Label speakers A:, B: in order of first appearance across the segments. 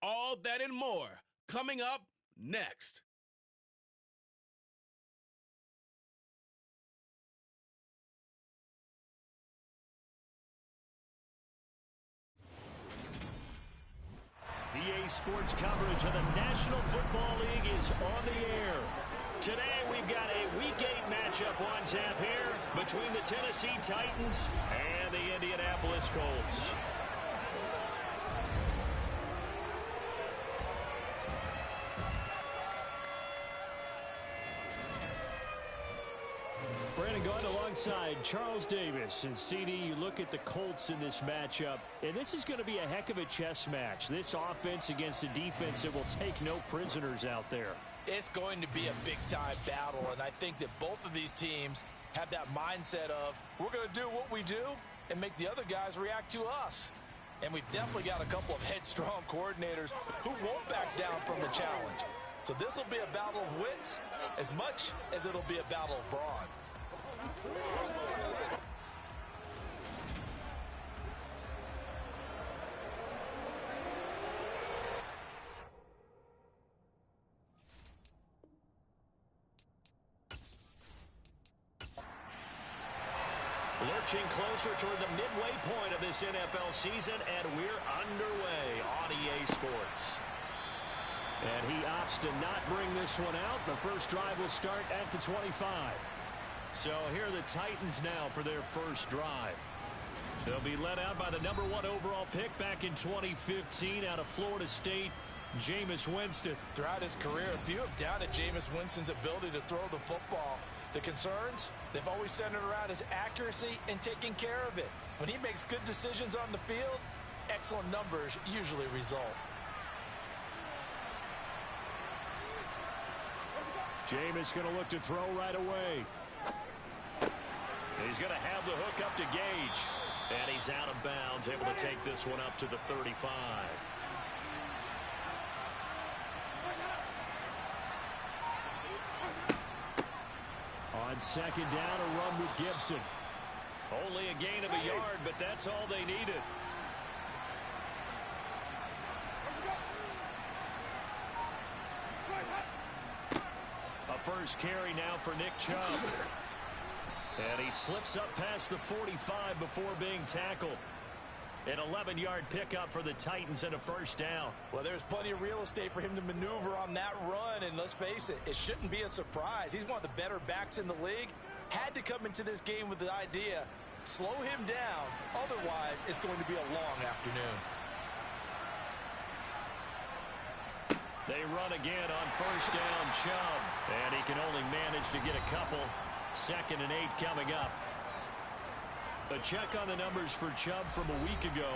A: All that and more coming up next.
B: EA Sports coverage of the National Football League is on the air. Today we've got a Week 8 matchup on tap here between the Tennessee Titans and the Indianapolis Colts. Brandon Gaunt alongside Charles Davis. And CD, you look at the Colts in this matchup, and this is going to be a heck of a chess match. This offense against a defense that will take no prisoners out there.
C: It's going to be a big-time battle, and I think that both of these teams have that mindset of, we're going to do what we do and make the other guys react to us. And we've definitely got a couple of headstrong coordinators who won't back down from the challenge. So this will be a battle of wits as much as it'll be a battle of brawn.
B: Lurching closer toward the midway point of this NFL season, and we're underway on EA Sports. And he opts to not bring this one out. The first drive will start at the 25. So here are the Titans now for their first drive. They'll be led out by the #1 overall pick back in 2015 out of Florida State, Jameis Winston.
C: Throughout his career, few have doubted Jameis Winston's ability to throw the football. The concerns, they've always centered around his accuracy and taking care of it. When he makes good decisions on the field, excellent numbers usually result.
B: Jameis going to look to throw right away. He's going to have the hook up to Gage. And he's out of bounds, able to take this one up to the 35. On second down, a run with Gibson. Only a gain of a yard, but that's all they needed. A first carry now for Nick Chubb. And he slips up past the 45 before being tackled. An 11-yard pickup for the Titans and a first down.
C: Well, there's plenty of real estate for him to maneuver on that run, and let's face it, it shouldn't be a surprise. He's one of the better backs in the league. Had to come into this game with the idea, slow him down, otherwise it's going to be a long afternoon.
B: They run again on first down, Chubb. And he can only manage to get a couple. 2nd and 8 coming up. A check on the numbers for Chubb from a week ago.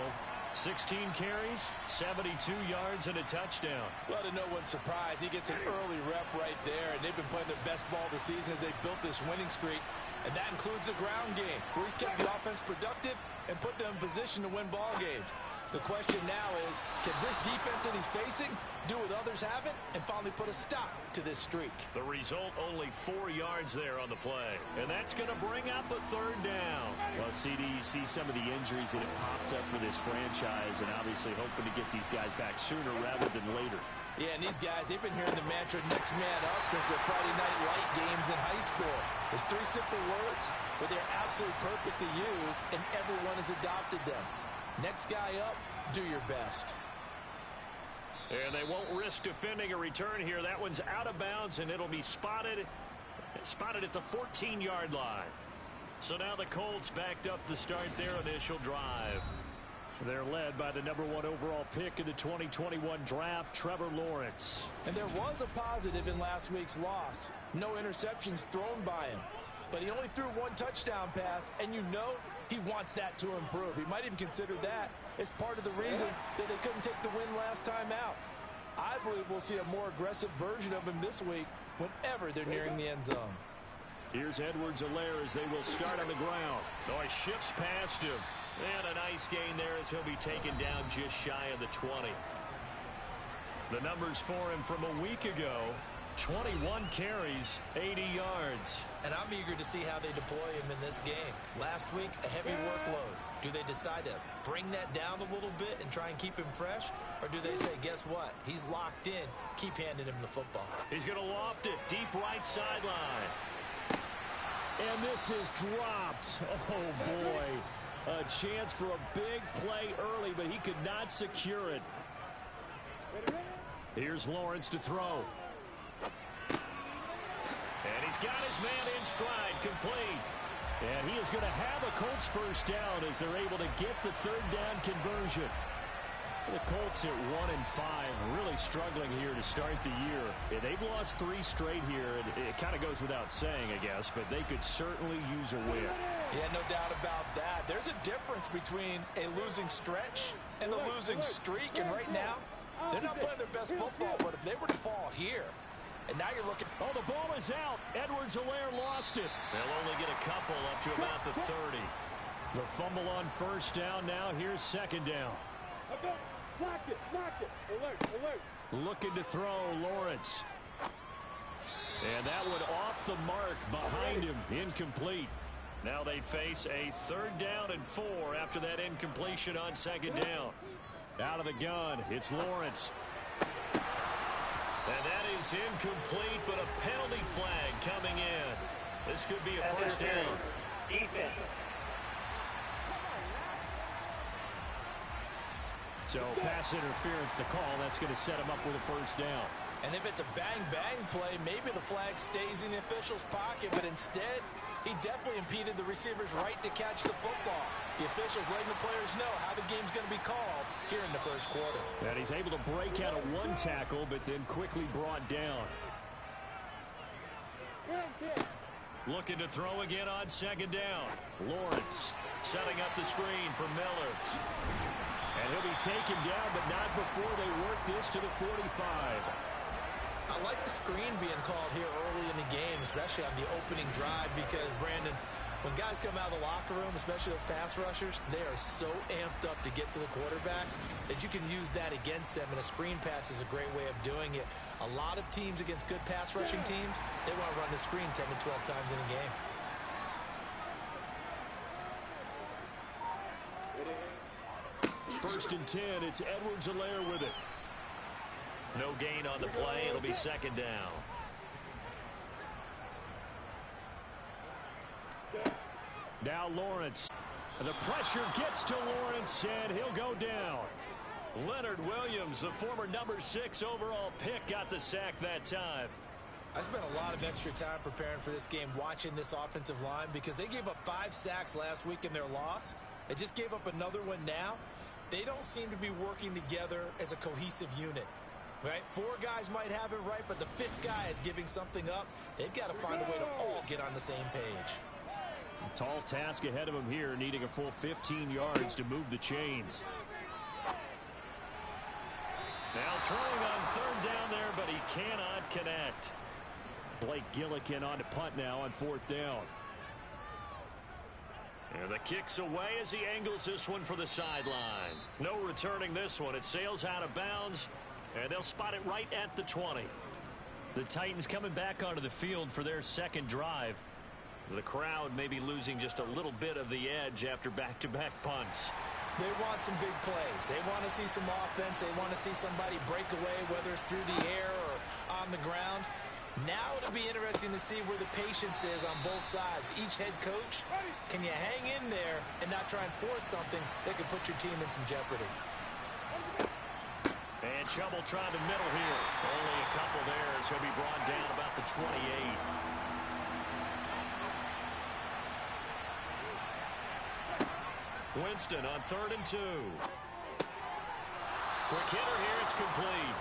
B: 16 carries, 72 yards, and a touchdown.
C: Well, to no one's surprise, he gets an early rep right there, and they've been playing their best ball this season as they built this winning streak. And that includes the ground game, where he's kept the offense productive and put them in position to win ball games. The question now is, can this defense that he's facing do what others haven't and finally put a stop to this streak?
B: The result, only 4 yards there on the play. And that's going to bring up a third down.
D: Well, CD, you see some of the injuries that have popped up for this franchise and obviously hoping to get these guys back sooner rather than later.
C: Yeah, and these guys, they've been hearing the mantra next man up since their Friday night light games in high school. It's 3 simple words, but they're absolutely perfect to use, and everyone has adopted them. Next guy up, do your best.
B: And they won't risk defending a return here. That one's out of bounds, and it'll be spotted at the 14-yard line. So now the Colts backed up to start their initial drive. They're led by the #1 overall pick in the 2021 draft, Trevor Lawrence.
C: And there was a positive in last week's loss. No interceptions thrown by him. But he only threw 1 touchdown pass, and you know he wants that to improve. He might even consider that as part of the reason that they couldn't take the win last time out. I believe we'll see a more aggressive version of him this week whenever they're nearing the end zone.
B: Here's Edwards-Helaire as they will start on the ground. Oh, he shifts past him. And a nice gain there as he'll be taken down just shy of the 20. The numbers for him from a week ago: 21 carries, 80 yards.
C: And I'm eager to see how they deploy him in this game. Last week, a heavy workload. Do they decide to bring that down a little bit and try and keep him fresh? Or do they say, guess what? He's locked in. Keep handing him the football.
B: He's going to loft it deep right sideline.
D: And this is dropped. Oh, boy. A chance for a big play early, but he could not secure it. Here's Lawrence to throw.
B: And he's got his man in stride, complete.
D: And he is going to have a Colts first down as they're able to get the third down conversion. The Colts at 1-5, really struggling here to start the year. Yeah, they've lost 3 straight here. It kind of goes without saying, I guess, but they could certainly use a win.
C: Yeah, no doubt about that. There's a difference between a losing stretch and a losing streak. And right now, they're not playing their best football, but if they were to fall here, and now you're looking.
D: Oh, the ball is out. Edwards-Helaire lost it.
B: They'll only get a couple up to about the 30.
D: The fumble on first down now. Here's second down.
E: Okay. Lock it. Alert.
D: Looking to throw, Lawrence. And that one off the mark behind him. Incomplete.
B: Now they face a 3rd down and 4 after that incompletion on second down.
D: Out of the gun, it's Lawrence.
B: And that is incomplete, but a penalty flag coming in. This could be a first down.
E: Defense.
D: So pass interference to call. That's going to set him up with a first down.
C: And if it's a bang-bang play, maybe the flag stays in the official's pocket, but instead, he definitely impeded the receiver's right to catch the football. The officials letting the players know how the game's going to be called here in the first quarter.
D: And he's able to break out of 1 tackle, but then quickly brought down.
B: Looking to throw again on second down. Lawrence setting up the screen for Millers.
D: And he'll be taken down, but not before they work this to the 45.
C: I like the screen being called here early in the game, especially on the opening drive, because, Brandon, when guys come out of the locker room, especially those pass rushers, they are so amped up to get to the quarterback that you can use that against them, and a screen pass is a great way of doing it. A lot of teams against good pass rushing teams, they want to run the screen 10 to 12 times in a game.
D: First and 10, it's Edwards-Helaire with it.
B: No gain on the play. It'll be second down.
D: Now Lawrence. The pressure gets to Lawrence, and he'll go down.
B: Leonard Williams, the former number 6 overall pick, got the sack that time.
C: I spent a lot of extra time preparing for this game, watching this offensive line, because they gave up 5 sacks last week in their loss. They just gave up another one now. They don't seem to be working together as a cohesive unit. Right? 4 guys might have it right, but the 5th guy is giving something up. They've got to find a way to all get on the same page.
D: A tall task ahead of him here, needing a full 15 yards to move the chains.
B: Now throwing on 3rd down there, but he cannot connect.
D: Blake Gillikin on to punt now on 4th down.
B: And the kick's away as he angles this one for the sideline. No returning this one. It sails out of bounds, and they'll spot it right at the 20. The Titans coming back onto the field for their second drive. The crowd may be losing just a little bit of the edge after back-to-back punts.
C: They want some big plays. They want to see some offense. They want to see somebody break away, whether it's through the air or on the ground. Now it'll be interesting to see where the patience is on both sides. Each head coach, can you hang in there and not try and force something that could put your team in some jeopardy?
B: And trouble trying the middle here. Only a couple there as he'll be brought down about the 28. Winston on 3rd and 2. Quick hitter here. It's complete.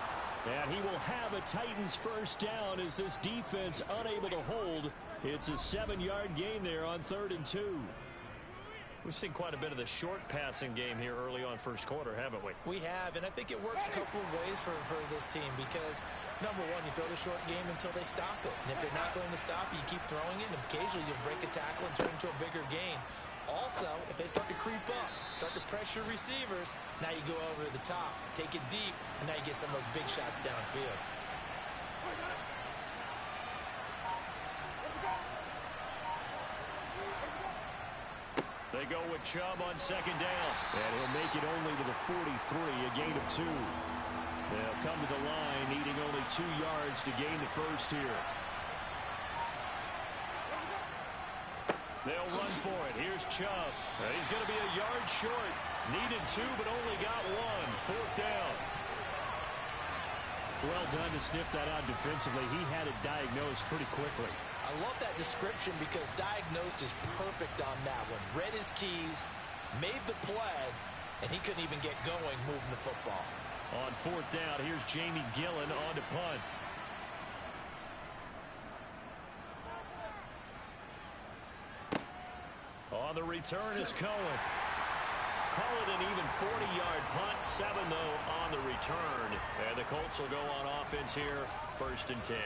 D: And he will have a Titans first down as this defense unable to hold. It's a 7-yard gain there on 3rd and 2.
B: We've seen quite a bit of the short passing game here early on first quarter, haven't we?
C: We have, and I think it works a couple of ways for this team because, number one, you throw the short game until they stop it. And if they're not going to stop it, you keep throwing it, and occasionally you'll break a tackle and turn it into a bigger gain. Also, if they start to creep up, start to pressure receivers, now you go over the top, take it deep, and now you get some of those big shots downfield.
D: They go with Chubb on second down. And he'll make it only to the 43, a gain of 2. They'll come to the line, needing only 2 yards to gain the first here. They'll run for it. Here's Chubb. He's going to be a yard short. Needed 2, but only got 1. Fourth down. Well done to sniff that out defensively. He had it diagnosed pretty quickly.
C: I love that description because diagnosed is perfect on that one. Read his keys, made the play, and he couldn't even get going moving the football.
D: On fourth down, here's Jamie Gillen on to punt. On the return is Cohen. Call it an even 40-yard punt. 7, though, on the return. And the Colts will go on offense here, 1st and 10.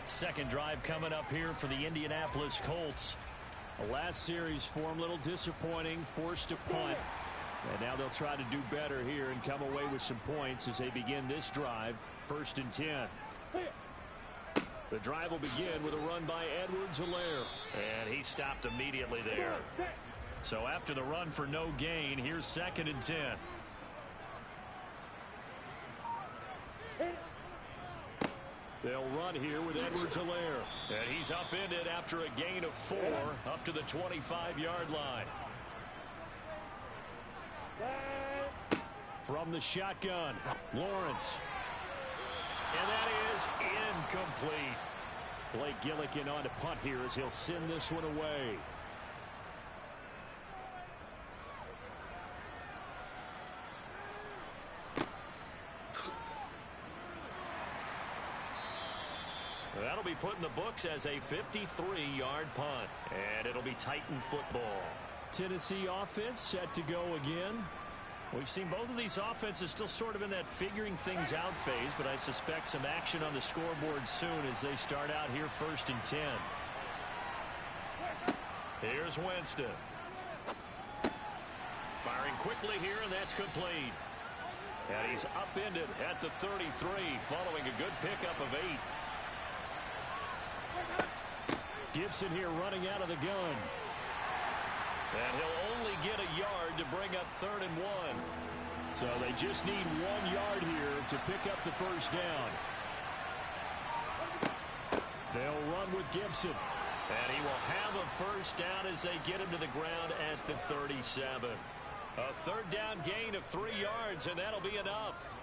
D: Second drive coming up here for the Indianapolis Colts. The last series for them, a little disappointing, forced to punt. And now they'll try to do better here and come away with some points as they begin this drive, 1st and 10. The drive will begin with a run by Edwards-Helaire. And he stopped immediately there. So after the run for no gain, here's 2nd and 10. They'll run here with Edwards-Helaire. And he's upended after a gain of 4 up to the 25-yard line. From the shotgun, Lawrence. And that is incomplete. Blake Gillikin on to punt here as he'll send this one away. That'll be put in the books as a 53-yard punt. And it'll be Titan football. Tennessee offense set to go again. We've seen both of these offenses still sort of in that figuring things out phase, but I suspect some action on the scoreboard soon as they start out here 1st and 10. Here's Winston. Firing quickly here, and that's complete. And he's upended at the 33 following a good pickup of 8. Gibson here running out of the gun. And he'll only get a yard to bring up 3rd and 1. So they just need 1 yard here to pick up the first down. They'll run with Gibson. And he will have a first down as they get him to the ground at the 37. A 3rd down gain of 3 yards, and that'll be enough.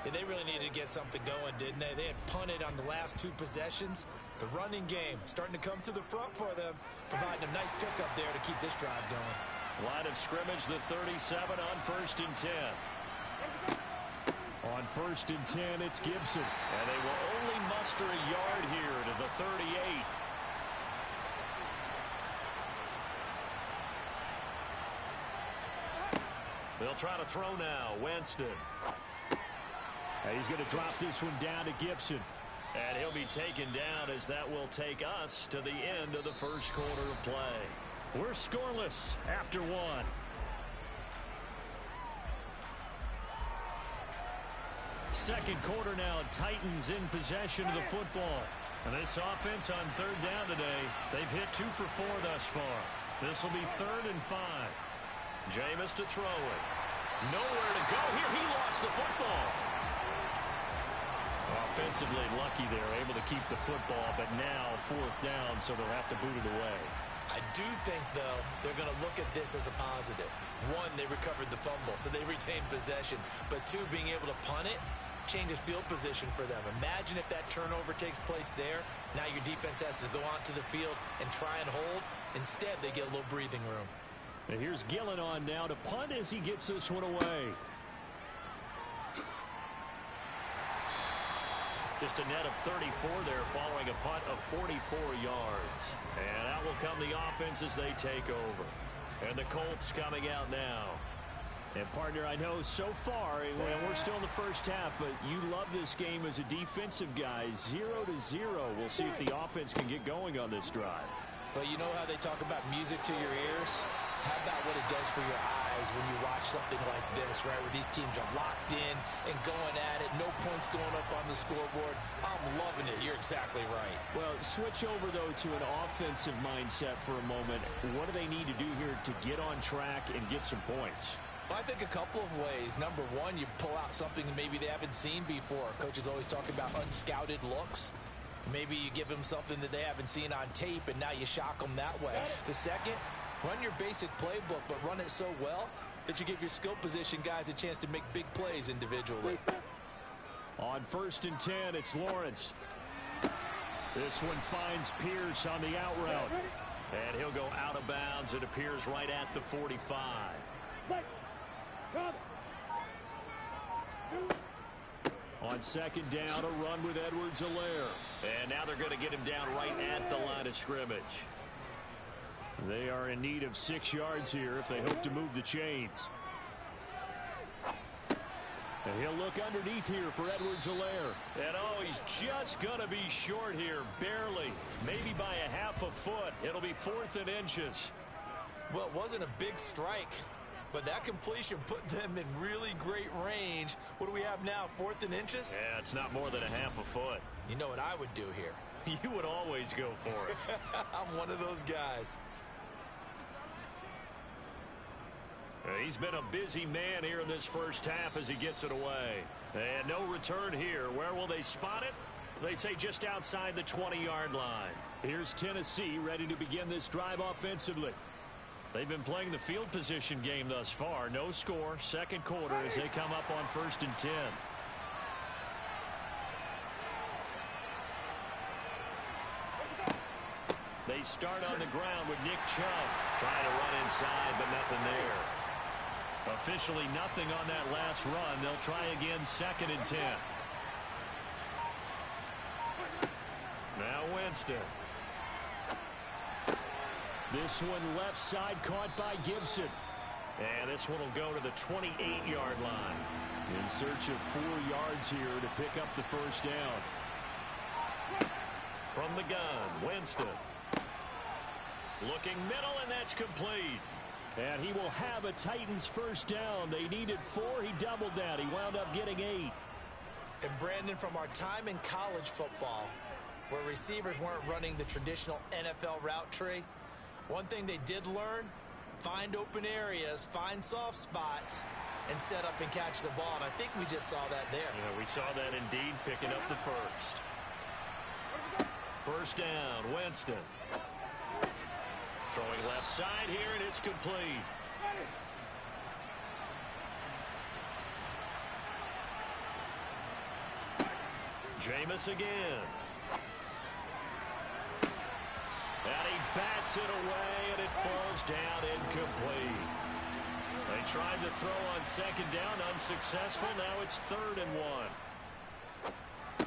C: And they really needed to get something going, didn't they? They had punted on the last 2 possessions. The running game starting to come to the front for them, providing a nice pickup there to keep this drive going.
D: Line of scrimmage, the 37 on 1st and 10. On 1st and 10, it's Gibson. And they will only muster a yard here to the 38. They'll try to throw now. Winston. And he's going to drop this one down to Gibson. And he'll be taken down as that will take us to the end of the first quarter of play. We're scoreless after 1. Second quarter now. Titans in possession of the football. And this offense on 3rd down today, they've hit 2 for 4 thus far. This will be 3rd and 5. Jameis to throw it. Nowhere to go here. He lost the football. Offensively lucky they're able to keep the football, but now 4th down, so they'll have to boot it away.
C: I do think, though, they're going to look at this as a positive. 1, they recovered the fumble, so they retained possession. But 2, being able to punt it changes field position for them. Imagine if that turnover takes place there. Now your defense has to go onto the field and try and hold. Instead, they get a little breathing room.
D: And here's Gillen on now to punt as he gets this one away. Just a net of 34 there following a punt of 44 yards. And out will come the offense as they take over. And the Colts coming out now. And, partner, I know so far, we're still in the first half, but you love this game as a defensive guy. 0-0. We'll see if the offense can get going on this drive.
C: Well, you know how they talk about music to your ears? How about what it does for your eyes when you watch something like this, right, where these teams are locked in and going at it, no points going up on the scoreboard. I'm loving it. You're exactly right.
D: Well, switch over, though, to an offensive mindset for a moment. What do they need to do here to get on track and get some points?
C: Well, I think a couple of ways. Number one, you pull out something maybe they haven't seen before. Coaches always talk about unscouted looks. Maybe you give them something that they haven't seen on tape, and now you shock them that way. The second, run your basic playbook, but run it so well that you give your skill position guys a chance to make big plays individually.
D: On 1st and 10, it's Lawrence. This one finds Pierce on the out route. And he'll go out of bounds. It appears right at the 45. On 2nd down, a run with Edwards-Helaire. And now they're going to get him down right at the line of scrimmage. They are in need of 6 yards here if they hope to move the chains. And he'll look underneath here for Edwards-Helaire. And oh, he's just going to be short here, barely. Maybe by a half a foot. It'll be 4th and inches.
C: Well, it wasn't a big strike, but that completion put them in really great range. What do we have now, 4th and inches?
D: Yeah, it's not more than a half a foot.
C: You know what I would do here?
D: You would always go for it.
C: I'm one of those guys.
D: He's been a busy man here in this first half as he gets it away. And no return here. Where will they spot it? They say just outside the 20-yard line. Here's Tennessee ready to begin this drive offensively. They've been playing the field position game thus far. No score, 2nd quarter as they come up on 1st and 10. They start on the ground with Nick Chubb. Trying to run inside, but nothing there. Officially nothing on that last run. They'll try again 2nd and 10. Now Winston. This one left side caught by Gibson. And this one will go to the 28-yard line. In search of 4 yards here to pick up the 1st down. From the gun, Winston. Looking middle, and that's complete. And he will have a Titans 1st down. They needed 4. He doubled that. He wound up getting 8.
C: And Brandon, from our time in college football, where receivers weren't running the traditional NFL route tree, one thing they did learn, find open areas, find soft spots, and set up and catch the ball. And I think we just saw that there.
D: Yeah, we saw that indeed, picking up the 1st. 1st down, Winston. Throwing left side here, and it's complete. Jameis again. And he bats it away, and it falls down incomplete. They tried to throw on 2nd down, unsuccessful. Now it's 3rd and 1.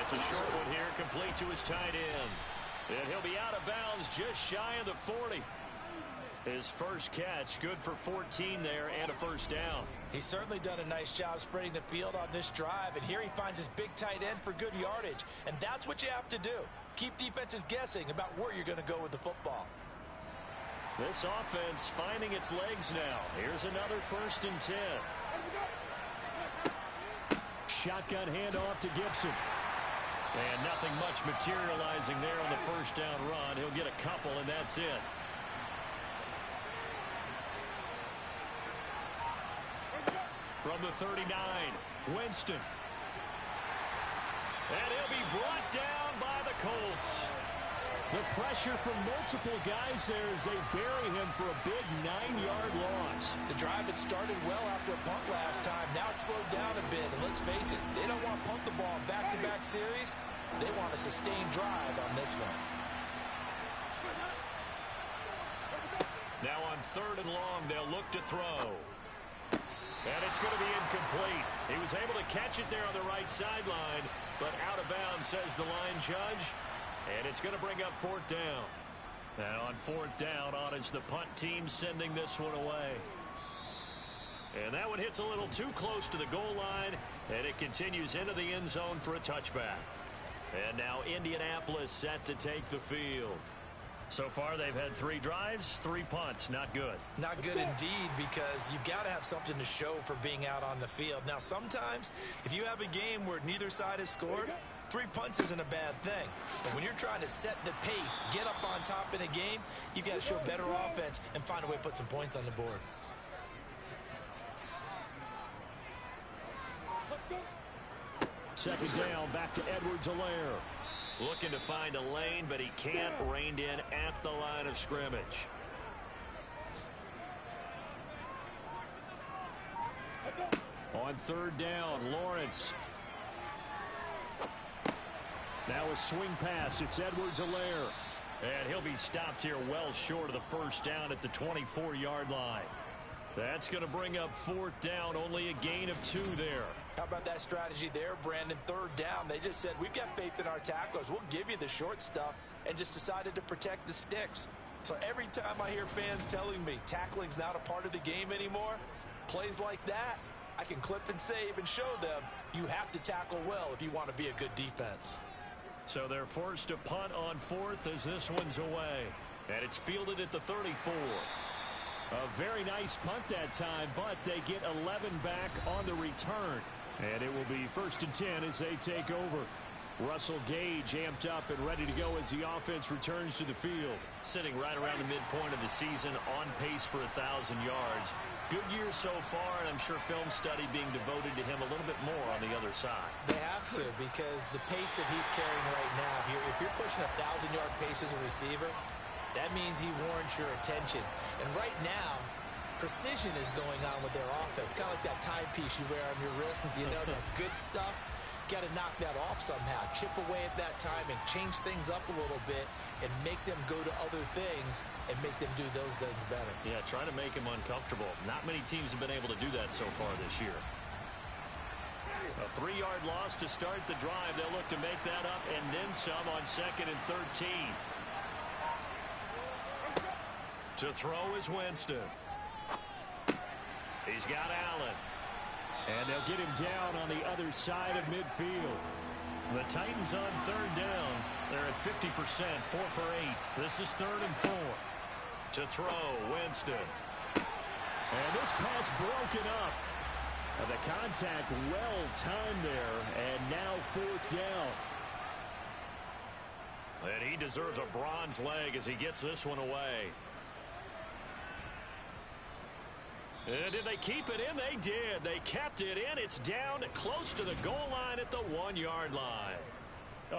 D: It's a short one here, complete to his tight end. And he'll be out of bounds just shy of the 40. His first catch, good for 14 there and a 1st down.
C: He's certainly done a nice job spreading the field on this drive, and here he finds his big tight end for good yardage. And that's what you have to do. Keep defenses guessing about where you're going to go with the football.
D: This offense finding its legs now. Here's another 1st and 10. Shotgun handoff to Gibson. And nothing much materializing there on the 1st down run. He'll get a couple, and that's it. From the 39, Winston. And he'll be brought down by the Colts. The pressure from multiple guys there as they bury him for a big 9-yard loss.
C: The drive had started well after a punt last time. Now it's slowed down a bit. And let's face it, they don't want to punt the ball in back-to-back series. They want a sustained drive on this one.
D: Now on 3rd and long, they'll look to throw. And it's going to be incomplete. He was able to catch it there on the right sideline, but out of bounds, says the line judge. And it's going to bring up 4th down. And on 4th down, on is the punt team sending this one away. And that one hits a little too close to the goal line, and it continues into the end zone for a touchback. And now Indianapolis set to take the field. So far, they've had 3 drives, 3 punts. Not good.
C: Not good indeed, because you've got to have something to show for being out on the field. Now, sometimes, if you have a game where neither side has scored, 3 punts isn't a bad thing. But when you're trying to set the pace, get up on top in a game, you've got to show better offense and find a way to put some points on the board.
D: Second down, back to Edwards-Helaire.
B: Looking to find a lane, but he can't. Reined in at the line of scrimmage.
D: On third down, Lawrence. Now a swing pass. It's Edwards-Helaire. And he'll be stopped here well short of the first down at the 24-yard line. That's going to bring up fourth down. Only a gain of 2 there.
C: How about that strategy there, Brandon? Third down, they just said, we've got faith in our tacklers. We'll give you the short stuff, and just decided to protect the sticks. So every time I hear fans telling me tackling's not a part of the game anymore, plays like that, I can clip and save and show them you have to tackle well if you want to be a good defense.
D: So they're forced to punt on fourth as this one's away. And it's fielded at the 34. A very nice punt that time, but they get 11 back on the return. And it will be 1st and 10 as they take over. Russell Gage amped up and ready to go as the offense returns to the field.
B: Sitting right around the midpoint of the season, on pace for 1,000 yards. Good year so far, and I'm sure film study being devoted to him a little bit more on the other side.
C: They have to, because the pace that he's carrying right now, if you're pushing 1,000-yard pace as a receiver, that means he warrants your attention. And right now, precision is going on with their offense. Kind of like that timepiece you wear on your wrist. You know, that good stuff. Got to knock that off somehow. Chip away at that timing. Change things up a little bit and make them go to other things and make them do those things better.
B: Yeah, trying to make him uncomfortable. Not many teams have been able to do that so far this year. A 3-yard loss to start the drive. They'll look to make that up and then some on 2nd and 13. To throw is Winston. He's got Allen.
D: And they'll get him down on the other side of midfield. The Titans on third down. They're at 50%, 4 for 8. This is 3rd and 4.
B: To throw, Winston.
D: And this pass broken up. And the contact well timed there. And now 4th down.
B: And he deserves a bronze leg as he gets this one away. And did they keep it in? They did. They kept it in. It's down close to the goal line at the 1-yard line.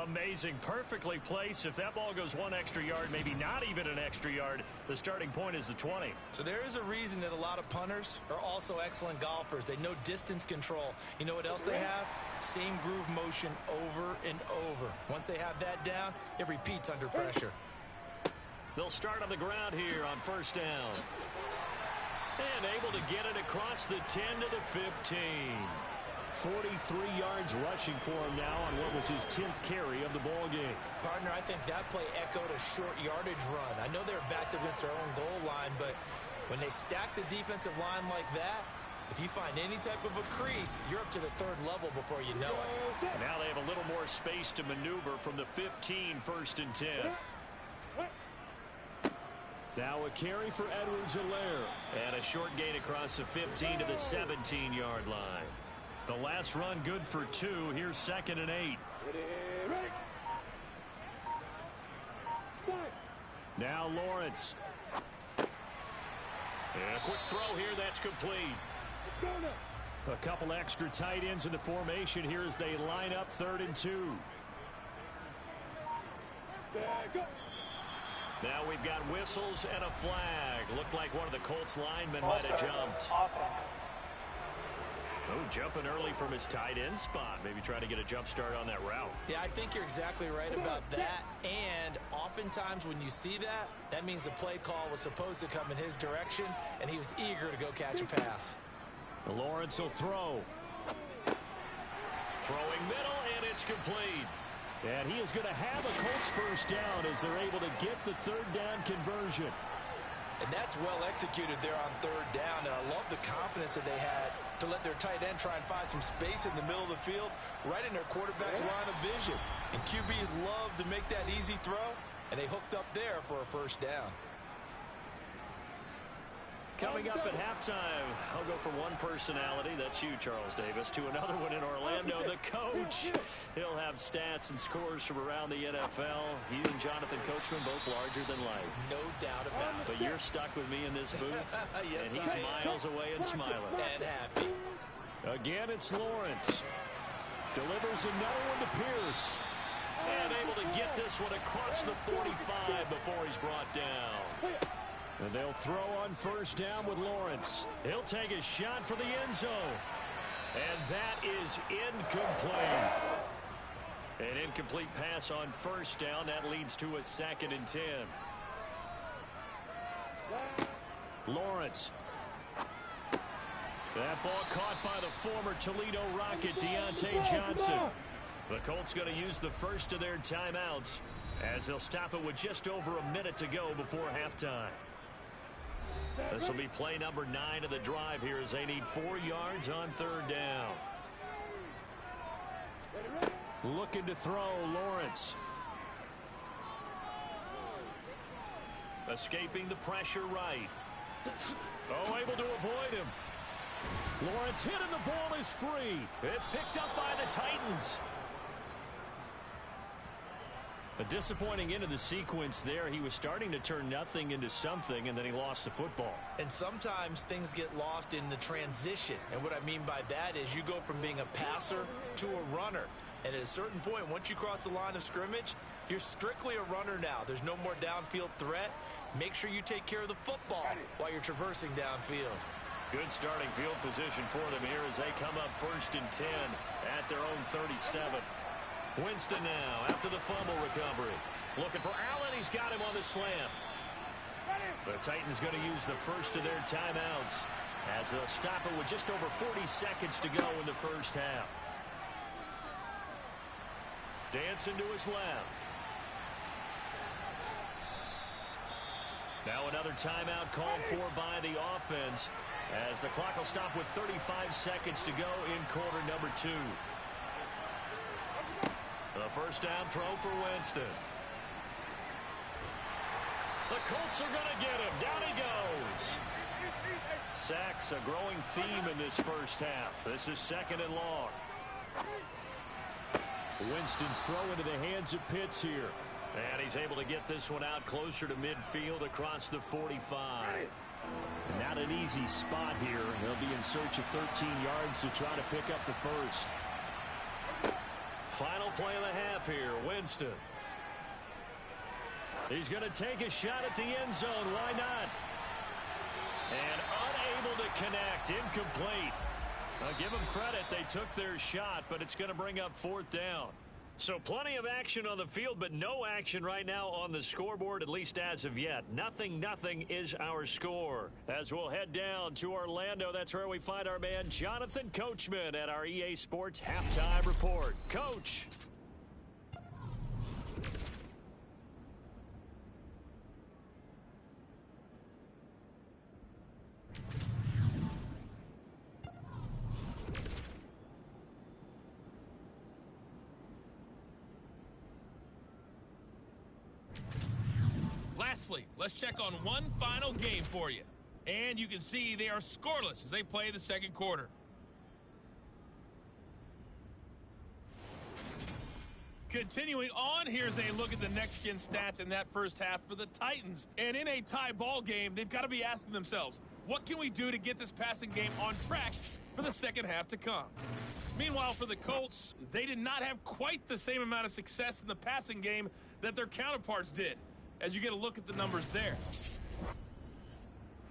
D: Amazing. Perfectly placed. If that ball goes 1 extra yard, maybe not even an extra yard, the starting point is the 20.
C: So there is a reason that a lot of punters are also excellent golfers. They know distance control. You know what else they have? Same groove motion over and over. Once they have that down, it repeats under pressure.
B: They'll start on the ground here on 1st down. And able to get it across the 10 to the 15.
D: 43 yards rushing for him now on what was his 10th carry of the ball game.
C: Partner, I think that play echoed a short yardage run. I know they're backed against their own goal line, but when they stack the defensive line like that, if you find any type of a crease, you're up to the 3rd level before you know it.
D: And now they have a little more space to maneuver from the 15, 1st and 10. Now a carry for Edwards-Helaire.
B: And a short gain across the 15 to the 17-yard line.
D: The last run good for 2. Here's 2nd and 8. Now Lawrence.
B: And a quick throw here. That's complete.
D: A couple extra tight ends in the formation here as they line up 3rd and 2.
B: Now we've got whistles and a flag. Looked like one of the Colts linemen might have jumped. Oh, jumping early from his tight end spot. Maybe trying to get a jump start on that route.
C: Yeah, I think you're exactly right about that. And oftentimes when you see that, that means the play call was supposed to come in his direction, and he was eager to go catch a pass.
D: Lawrence will throw.
B: Throwing middle, and it's complete.
D: And he is going to have a Colts first down as they're able to get the 3rd down conversion.
C: And that's well executed there on 3rd down. And I love the confidence that they had to let their tight end try and find some space in the middle of the field, right in their quarterback's line of vision. And QBs love to make that easy throw. and they hooked up there for a first down.
D: Coming up at halftime, I'll go from one personality, that's you, Charles Davis, to another one in Orlando, the coach. He'll have stats and scores from around the NFL. He and Jonathan Coachman, both larger than life.
C: No doubt about it.
D: But you're stuck with me in this booth,
C: yes,
D: and he's miles away and smiling.
C: And happy.
D: Again, it's Lawrence. Delivers another one to Pierce. And able to get this one across the 45 before he's brought down. And they'll throw on first down with Lawrence. He'll take a shot for the end zone. And that is incomplete. An incomplete pass on first down. That leads to a 2nd and 10. Lawrence. That ball caught by the former Toledo Rocket, Deontay Johnson. The Colts going to use the first of their timeouts as they'll stop it with just over a minute to go before halftime. This will be play number 9 of the drive here as they need 4 yards on third down. Looking to throw, Lawrence. Escaping the pressure right. Oh, able to avoid him. Lawrence hit and the ball is free. It's picked up by the Titans. A disappointing end of the sequence there. He was starting to turn nothing into something, and then he lost the football.
C: And sometimes things get lost in the transition. And what I mean by that is you go from being a passer to a runner. And at a certain point, once you cross the line of scrimmage, you're strictly a runner now. There's no more downfield threat. Make sure you take care of the football while you're traversing downfield.
D: Good starting field position for them here as they come up 1st and 10 at their own 37. Winston now after the fumble recovery. Looking for Allen. He's got him on the slam. The Titans going to use the first of their timeouts as they'll stop it with just over 40 seconds to go in the first half. Dancing to his left. Now another timeout called for by the offense as the clock will stop with 35 seconds to go in quarter number 2. The first down throw for Winston. The Colts are going to get him. Down he goes. Sacks, a growing theme in this first half. This is 2nd and long. Winston's throw into the hands of Pitts here. And he's able to get this one out closer to midfield across the 45. Not an easy spot here. They'll be in search of 13 yards to try to pick up the first. Final play of the half here, Winston. He's going to take a shot at the end zone. Why not? And unable to connect. Incomplete. I'll give them credit. They took their shot, but it's going to bring up 4th down. So plenty of action on the field, but no action right now on the scoreboard, at least as of yet. 0-0 is our score. As we'll head down to Orlando, that's where we find our man Jonathan Coachman at our EA Sports Halftime Report. Coach.
A: Lastly, let's check on one final game for you. And you can see they are scoreless as they play the second quarter. Continuing on, here's a look at the next-gen stats in that first half for the Titans. And in a tie ball game, they've got to be asking themselves, what can we do to get this passing game on track for the second half to come? Meanwhile, for the Colts, they did not have quite the same amount of success in the passing game that their counterparts did, as you get a look at the numbers there.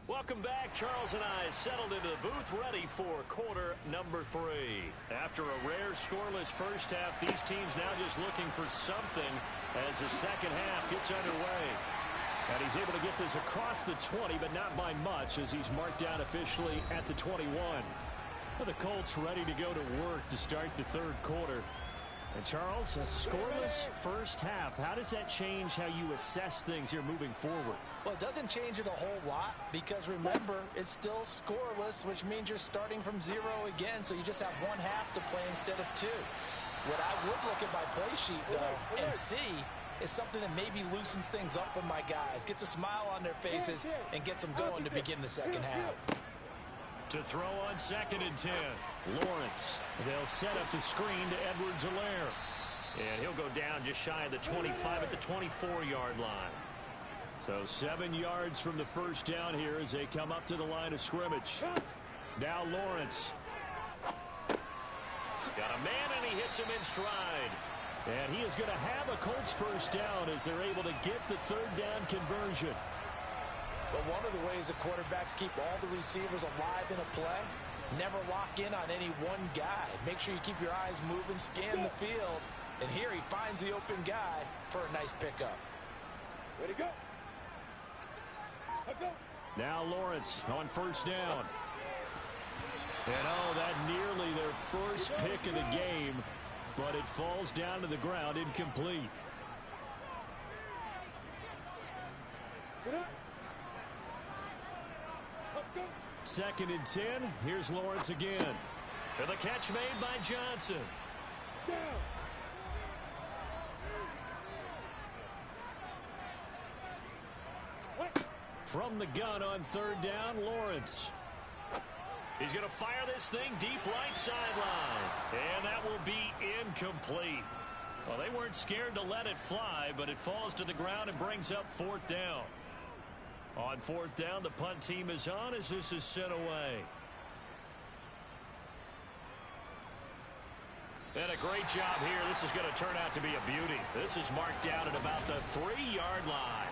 D: Welcome back. Charles and I settled into the booth ready for quarter number 3. After a rare scoreless first half, these teams now just looking for something as the second half gets underway. And he's able to get this across the 20, but not by much as he's marked down officially at the 21. Well, the Colts ready to go to work to start the third quarter. And Charles, a scoreless first half. How does that change how you assess things here moving forward?
C: Well, it doesn't change it a whole lot because remember, it's still scoreless, which means you're starting from 0 again, so you just have one half to play instead of 2. What I would look at my play sheet, though, and see is something that maybe loosens things up for my guys, gets a smile on their faces, and gets them going to begin the second half.
D: To throw on 2nd and 10. Lawrence. They'll set up the screen to Edwards-Helaire.
B: And he'll go down just shy of the 25 at the 24-yard line.
D: So 7 yards from the first down here as they come up to the line of scrimmage. Now Lawrence.
B: Got a man, and he hits him in stride.
D: And he is going to have a Colts first down as they're able to get the 3rd down conversion.
C: But one of the ways that quarterbacks keep all the receivers alive in a play, never lock in on any one guy. Make sure you keep your eyes moving, scan the field. And here he finds the open guy for a nice pickup.
E: Way to go.
D: Now Lawrence on first down. And oh, that nearly their first pick of the game, but it falls down to the ground incomplete. Second and 10. Here's Lawrence again.
B: And the catch made by Johnson.
E: Down.
D: From the gun on 3rd down, Lawrence.
B: He's going to fire this thing deep right sideline. And that will be incomplete. Well, they weren't scared to let it fly, but it falls to the ground and brings up 4th down. On 4th down, the punt team is on as this is sent away. And a great job here. This is going to turn out to be a beauty. This is marked down at about the 3-yard line.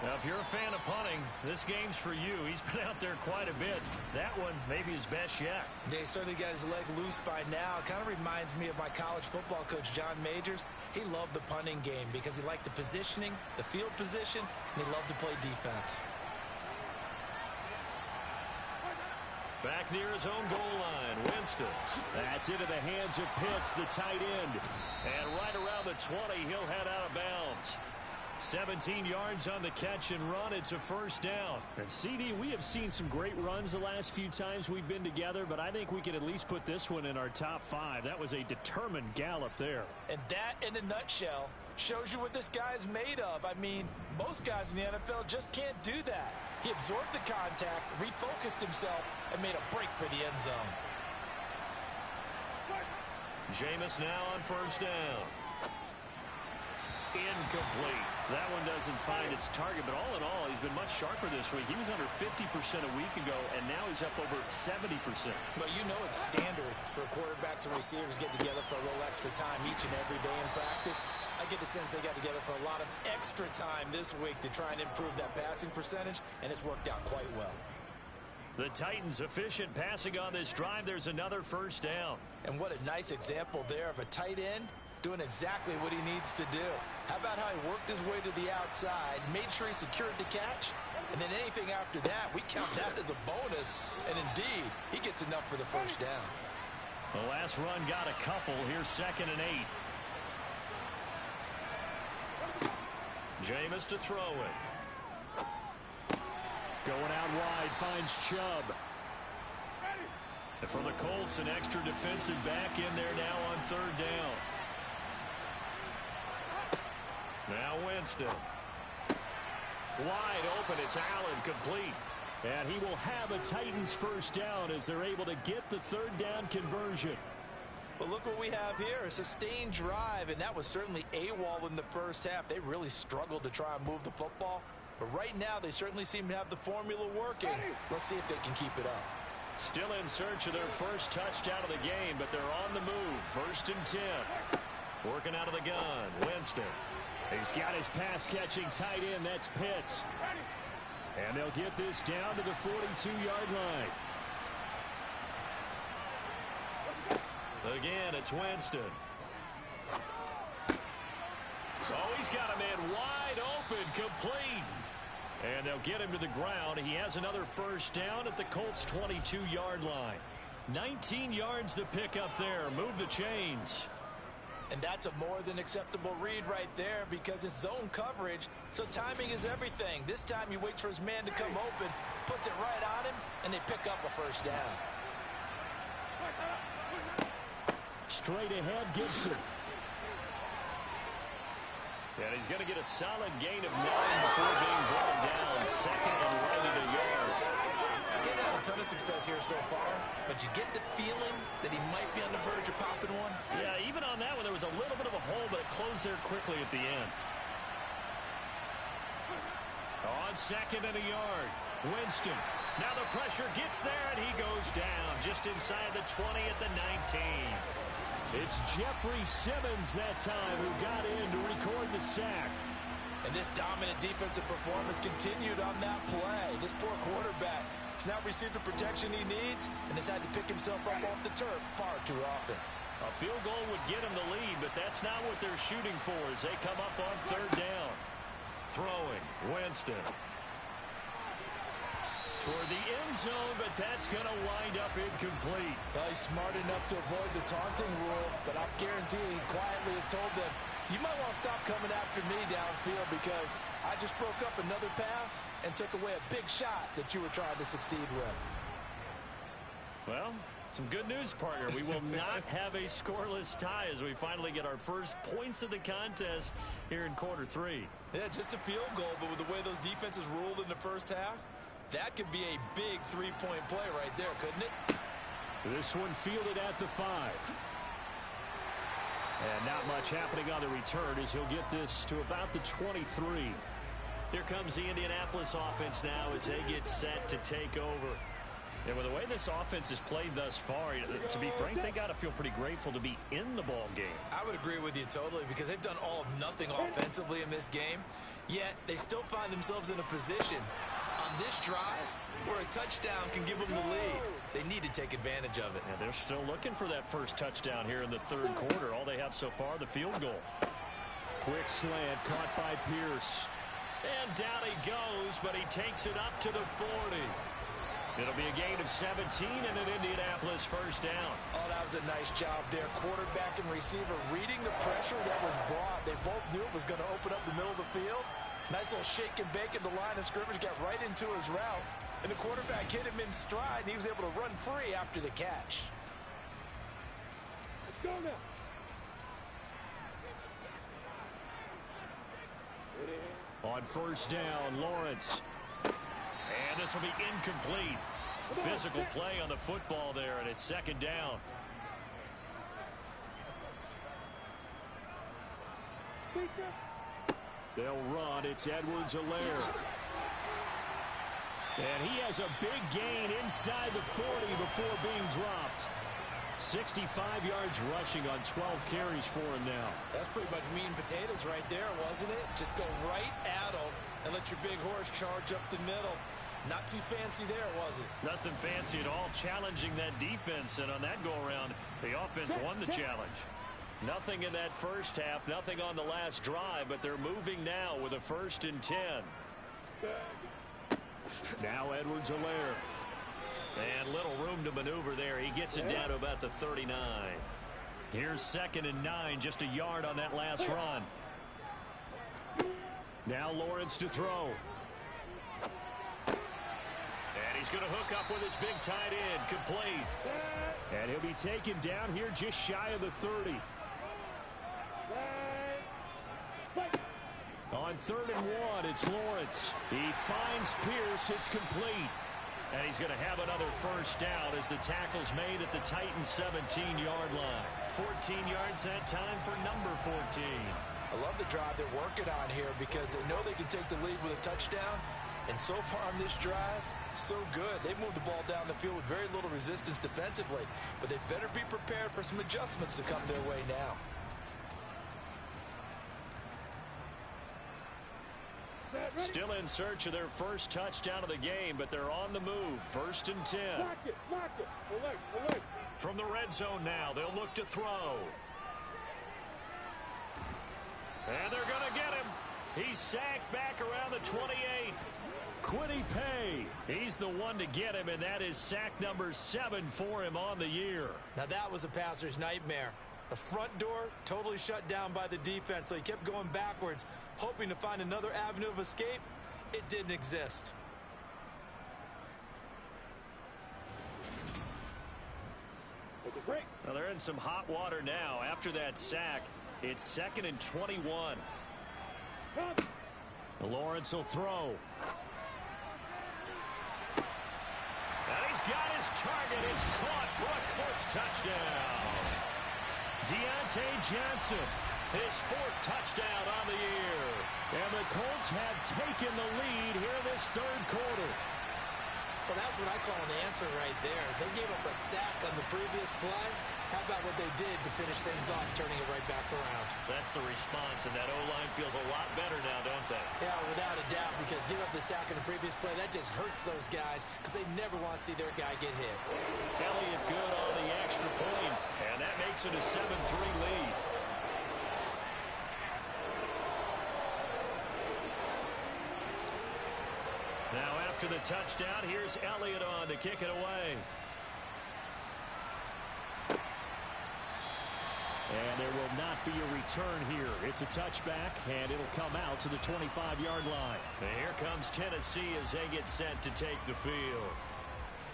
B: Now, if you're a fan of punting, this game's for you. He's been out there quite a bit. That one may be his best yet.
C: Yeah, he certainly got his leg loose by now. It kind of reminds me of my college football coach, John Majors. He loved the punting game because he liked the positioning, the field position, and he loved to play defense.
B: Back near his own goal line, Winston.
D: That's into the hands of Pitts, the tight end.
B: And right around the 20, he'll head out of bounds. 17 yards on the catch and run. It's a first down.
D: And CD, we have seen some great runs the last few times we've been together, but I think we could at least put this one in our top 5. That was a determined gallop there.
C: And that, in a nutshell, shows you what this guy's made of. I mean, most guys in the NFL just can't do that. He absorbed the contact, refocused himself, and made a break for the end zone.
B: Jameis now on first down. Incomplete.
D: That one doesn't find its target, but all in all, he's been much sharper this week. He was under 50% a week ago, and now he's up over 70%.
C: But you know it's standard for quarterbacks and receivers get together for a little extra time each and every day in practice. I get the sense they got together for a lot of extra time this week to try and improve that passing percentage, and it's worked out quite well.
B: The Titans efficient passing on this drive. There's another first down.
C: And what a nice example there of a tight end doing exactly what he needs to do. How about how he worked his way to the outside, made sure he secured the catch, and then anything after that, we count that as a bonus. And indeed, he gets enough for the first down.
B: The last run got a couple. Here's 2nd and 8. Jameis to throw it.
D: Going out wide, finds Chubb.
B: And for the Colts, an extra defensive back in there now on 3rd down. Now Winston. Wide open. It's Allen, complete.
D: And he will have a Titans first down as they're able to get the 3rd down conversion.
C: But look what we have here, a sustained drive, and that was certainly AWOL in the first half. They really struggled to try and move the football. But right now, they certainly seem to have the formula working. Let's see if they can keep it up.
B: Still in search of their first touchdown of the game, but they're on the move. 1st and 10. Working out of the gun. Winston.
D: He's got his pass-catching tight end. That's Pitts. And they'll get this down to the 42-yard line.
B: Again, it's Winston. Oh, he's got a man wide open, complete. And they'll get him to the ground. He has another first down at the Colts' 22-yard line. 19 yards to pick up there. Move the chains.
C: And that's a more than acceptable read right there because it's zone coverage, so timing is everything. This time he waits for his man to come open, puts it right on him, and they pick up a first down.
D: Straight ahead, Gibson. And he's going to get a solid gain of 9 before being brought down. Second and running a yard.
C: Getting had a ton of success here so far, but you get the feeling that he might be on the verge of popping one.
D: Yeah, even on that one, there was a little bit of a hole, but it closed there quickly at the end. On second and a yard, Winston. Now the pressure gets there, and he goes down just inside the 20 at the 19. It's Jeffrey Simmons that time who got in to record the sack.
C: And this dominant defensive performance continued on that play. This poor quarterback has now received the protection he needs and has had to pick himself up off the turf far too often.
D: A field goal would get him the lead, but that's not what they're shooting for as they come up on third down. Throwing, Winston. Toward the end zone, but that's going to wind up incomplete.
C: Well, he's smart enough to avoid the taunting rule, but I'm guaranteeing he quietly has told them, you might want to stop coming after me downfield because I just broke up another pass and took away a big shot that you were trying to succeed with.
D: Well, some good news, partner. We will not have a scoreless tie as we finally get our first points of the contest here in quarter 3.
C: Yeah, just a field goal, but with the way those defenses ruled in the first half, that could be a big three-point play right there, couldn't it?
D: This one fielded at the 5. And not much happening on the return as he'll get this to about the 23. Here comes the Indianapolis offense now as they get set to take over. And with the way this offense has played thus far, to be frank, they got to feel pretty grateful to be in the ball game.
C: I would agree with you totally because they've done all of nothing offensively in this game, yet they still find themselves in a position on this drive where a touchdown can give them the lead. They need to take advantage of it.
D: And they're still looking for that first touchdown here in the third quarter. All they have so far, the field goal. Quick slant caught by Pierce. And down he goes, but he takes it up to the 40. It'll be a gain of 17 and an Indianapolis first down.
C: Oh, that was a nice job there. Quarterback and receiver reading the pressure that was brought. They both knew it was going to open up the middle of the field. Nice little shake and bake in the line of scrimmage, got right into his route. And the quarterback hit him in stride, and he was able to run free after the catch.
E: Let's go now.
D: On first down, Lawrence. And this will be incomplete. Physical play on the football there, and it's second down. They'll run. It's Edwards-Helaire. And he has a big gain inside the 40 before being dropped. 65 yards rushing on 12 carries for him now.
C: That's pretty much meat and potatoes right there, wasn't it? Just go right at him and let your big horse charge up the middle. Not too fancy there, was it?
D: Nothing fancy at all, challenging that defense. And on that go-around, the offense won the challenge. Nothing in that first half, nothing on the last drive, but they're moving now with a 1st and 10. Now Edwards-Helaire. And little room to maneuver there. He gets it down to about the 39. Here's 2nd and 9, just a yard on that last run. Now Lawrence to throw. And he's going to hook up with his big tight end, complete. And he'll be taken down here just shy of the 30. On 3rd and 1, it's Lawrence. He finds Pierce. It's complete. And he's going to have another first down as the tackle's made at the Titans' 17-yard line. 14 yards that time for number 14.
C: I love the drive they're working on here because they know they can take the lead with a touchdown. And so far on this drive, so good. They've moved the ball down the field with very little resistance defensively. But they better be prepared for some adjustments to come their way now.
D: Still in search of their first touchdown of the game, but they're on the move. 1st and 10.
E: Lock it. Away.
D: From the red zone now, they'll look to throw. And they're going to get him. He's sacked back around the 28. Quiddy Pay. He's the one to get him, and that is sack number 7 for him on the year.
C: Now that was a passer's nightmare. The front door totally shut down by the defense, so he kept going backwards, hoping to find another avenue of escape. It didn't exist.
D: Well, they're in some hot water now. After that sack, it's 2nd and 21. Lawrence will throw. And he's got his target. It's caught for a Colts touchdown. Deontay Johnson, his 4th touchdown on the year. And the Colts have taken the lead here in this 3rd quarter.
C: Well, that's what I call an answer right there. They gave up a sack on the previous play. How about what they did to finish things off, turning it right back around?
B: That's the response, and that O-line feels a lot better now, don't they?
C: Yeah, without a doubt, because giving up the sack in the previous play, that just hurts those guys because they never want to see their guy get hit.
B: Elliott good on the extra point, and that makes it a 7-3 lead. Now after the touchdown, here's Elliott on to kick it away.
D: And there will not be a return here. It's a touchback, and it'll come out to the 25-yard line.
B: And here comes Tennessee as they get set to take the field.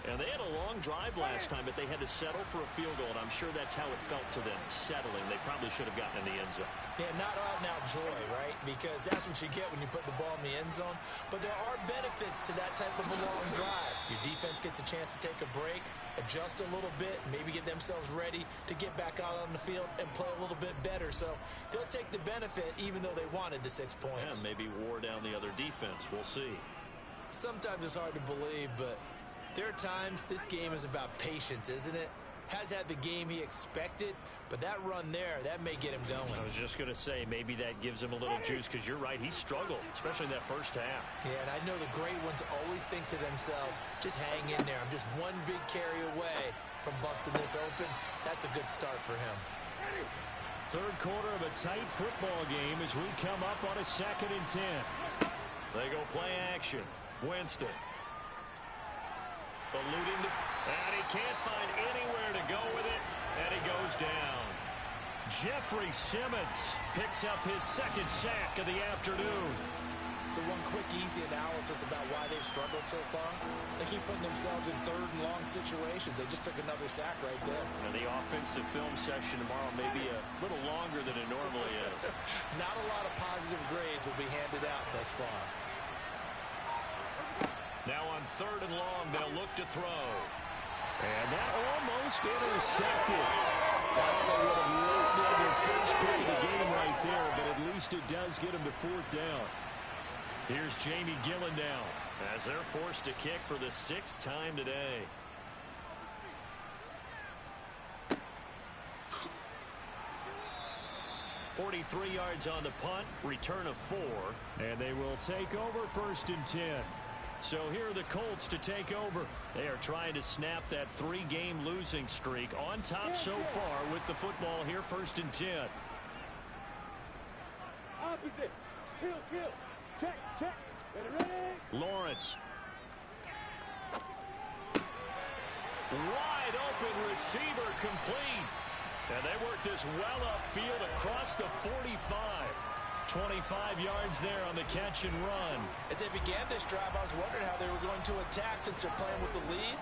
B: And they had a long drive last time, but they had to settle for a field goal, and I'm sure that's how it felt to them, settling. They probably should have gotten in the end zone.
C: Yeah, not out-and-out joy, right? Because that's what you get when you put the ball in the end zone. But there are benefits to that type of a long drive. Your defense gets a chance to take a break, adjust a little bit, maybe get themselves ready to get back out on the field and play a little bit better. So they'll take the benefit even though they wanted the 6 points.
B: And maybe wore down the other defense. We'll see.
C: Sometimes it's hard to believe, but there are times this game is about patience, isn't it? Has had the game he expected, but that run there, that may get him going.
B: I was just going to say, maybe that gives him a little juice, because you're right, he struggled, especially in that first half.
C: Yeah, and I know the great ones always think to themselves, just hang in there. I'm just one big carry away from busting this open. That's a good start for him.
D: 3rd quarter of a tight football game as we come up on a 2nd and 10.
B: They go play action. Winston. Alluding to, and he can't find anywhere to go with it, and he goes down.
D: Jeffrey Simmons picks up his 2nd sack of the afternoon.
C: So one quick, easy analysis about why they've struggled so far. They keep putting themselves in 3rd and long situations. They just took another sack right there.
B: And the offensive film session tomorrow may be a little longer than it normally is.
C: Not a lot of positive grades will be handed out thus far.
B: Now on 3rd and long, they'll look to throw.
D: And that almost intercepted. Well, they would have loved their first pick of the game right there, but at least it does get them to 4th down.
B: Here's Jamie Gillen down as they're forced to kick for the 6th time today. .43 yards on the punt, return of 4.
D: And they will take over 1st and 10.
B: So here are the Colts to take over. They are trying to snap that 3-game losing streak, on top so far with the football here, 1st and 10.
E: Opposite. Kill. Check. Ready?
D: Lawrence.
B: Wide open receiver complete. And they work this well upfield across the 45. 25 yards there on the catch and run.
C: As they began this drive, I was wondering how they were going to attack since they're playing with the lead.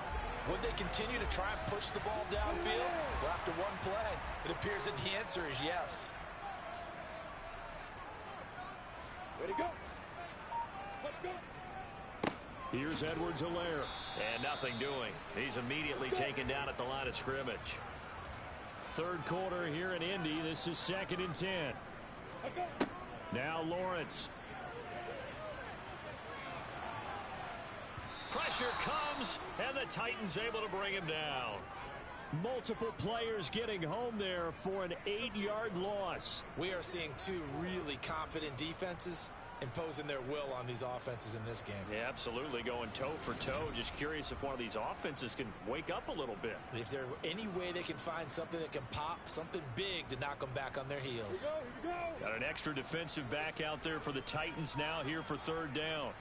C: Would they continue to try and push the ball downfield? Well, after one play, it appears that the answer is yes.
E: Ready, go. Let's go.
D: Here's Edwards-Helaire.
B: And nothing doing. He's immediately taken down at the line of scrimmage.
D: 3rd quarter here in Indy. This is 2nd and 10. Now Lawrence.
B: Pressure comes, and the Titans able to bring him down.
D: Multiple players getting home there for an 8-yard loss.
C: We are seeing 2 really confident defenses imposing their will on these offenses in this game.
B: Yeah, absolutely, going toe for toe. Just curious if one of these offenses can wake up a little bit.
C: If there's any way they can find something that can pop, something big to knock them back on their heels.
E: Here we go.
B: Got an extra defensive back out there for the Titans now here for 3rd down.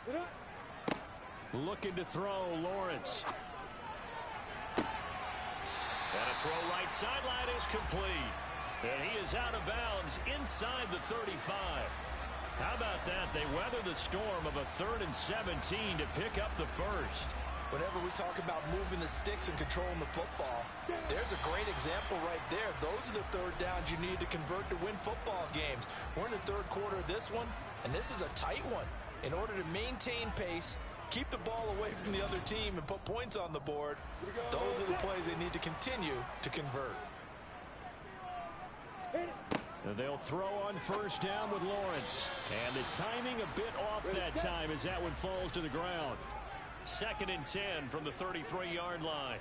D: Looking to throw, Lawrence.
B: And a throw right sideline is complete. And he is out of bounds inside the 35. How about that? They weather the storm of a 3rd and 17 to pick up the first.
C: Whenever we talk about moving the sticks and controlling the football, there's a great example right there. Those are the third downs you need to convert to win football games. We're in the third quarter of this one, and this is a tight one. In order to maintain pace, keep the ball away from the other team, and put points on the board, those are the plays they need to continue to convert.
D: And they'll throw on first down with Lawrence. And the timing a bit off that time as that one falls to the ground. 2nd and 10 from the 33-yard line.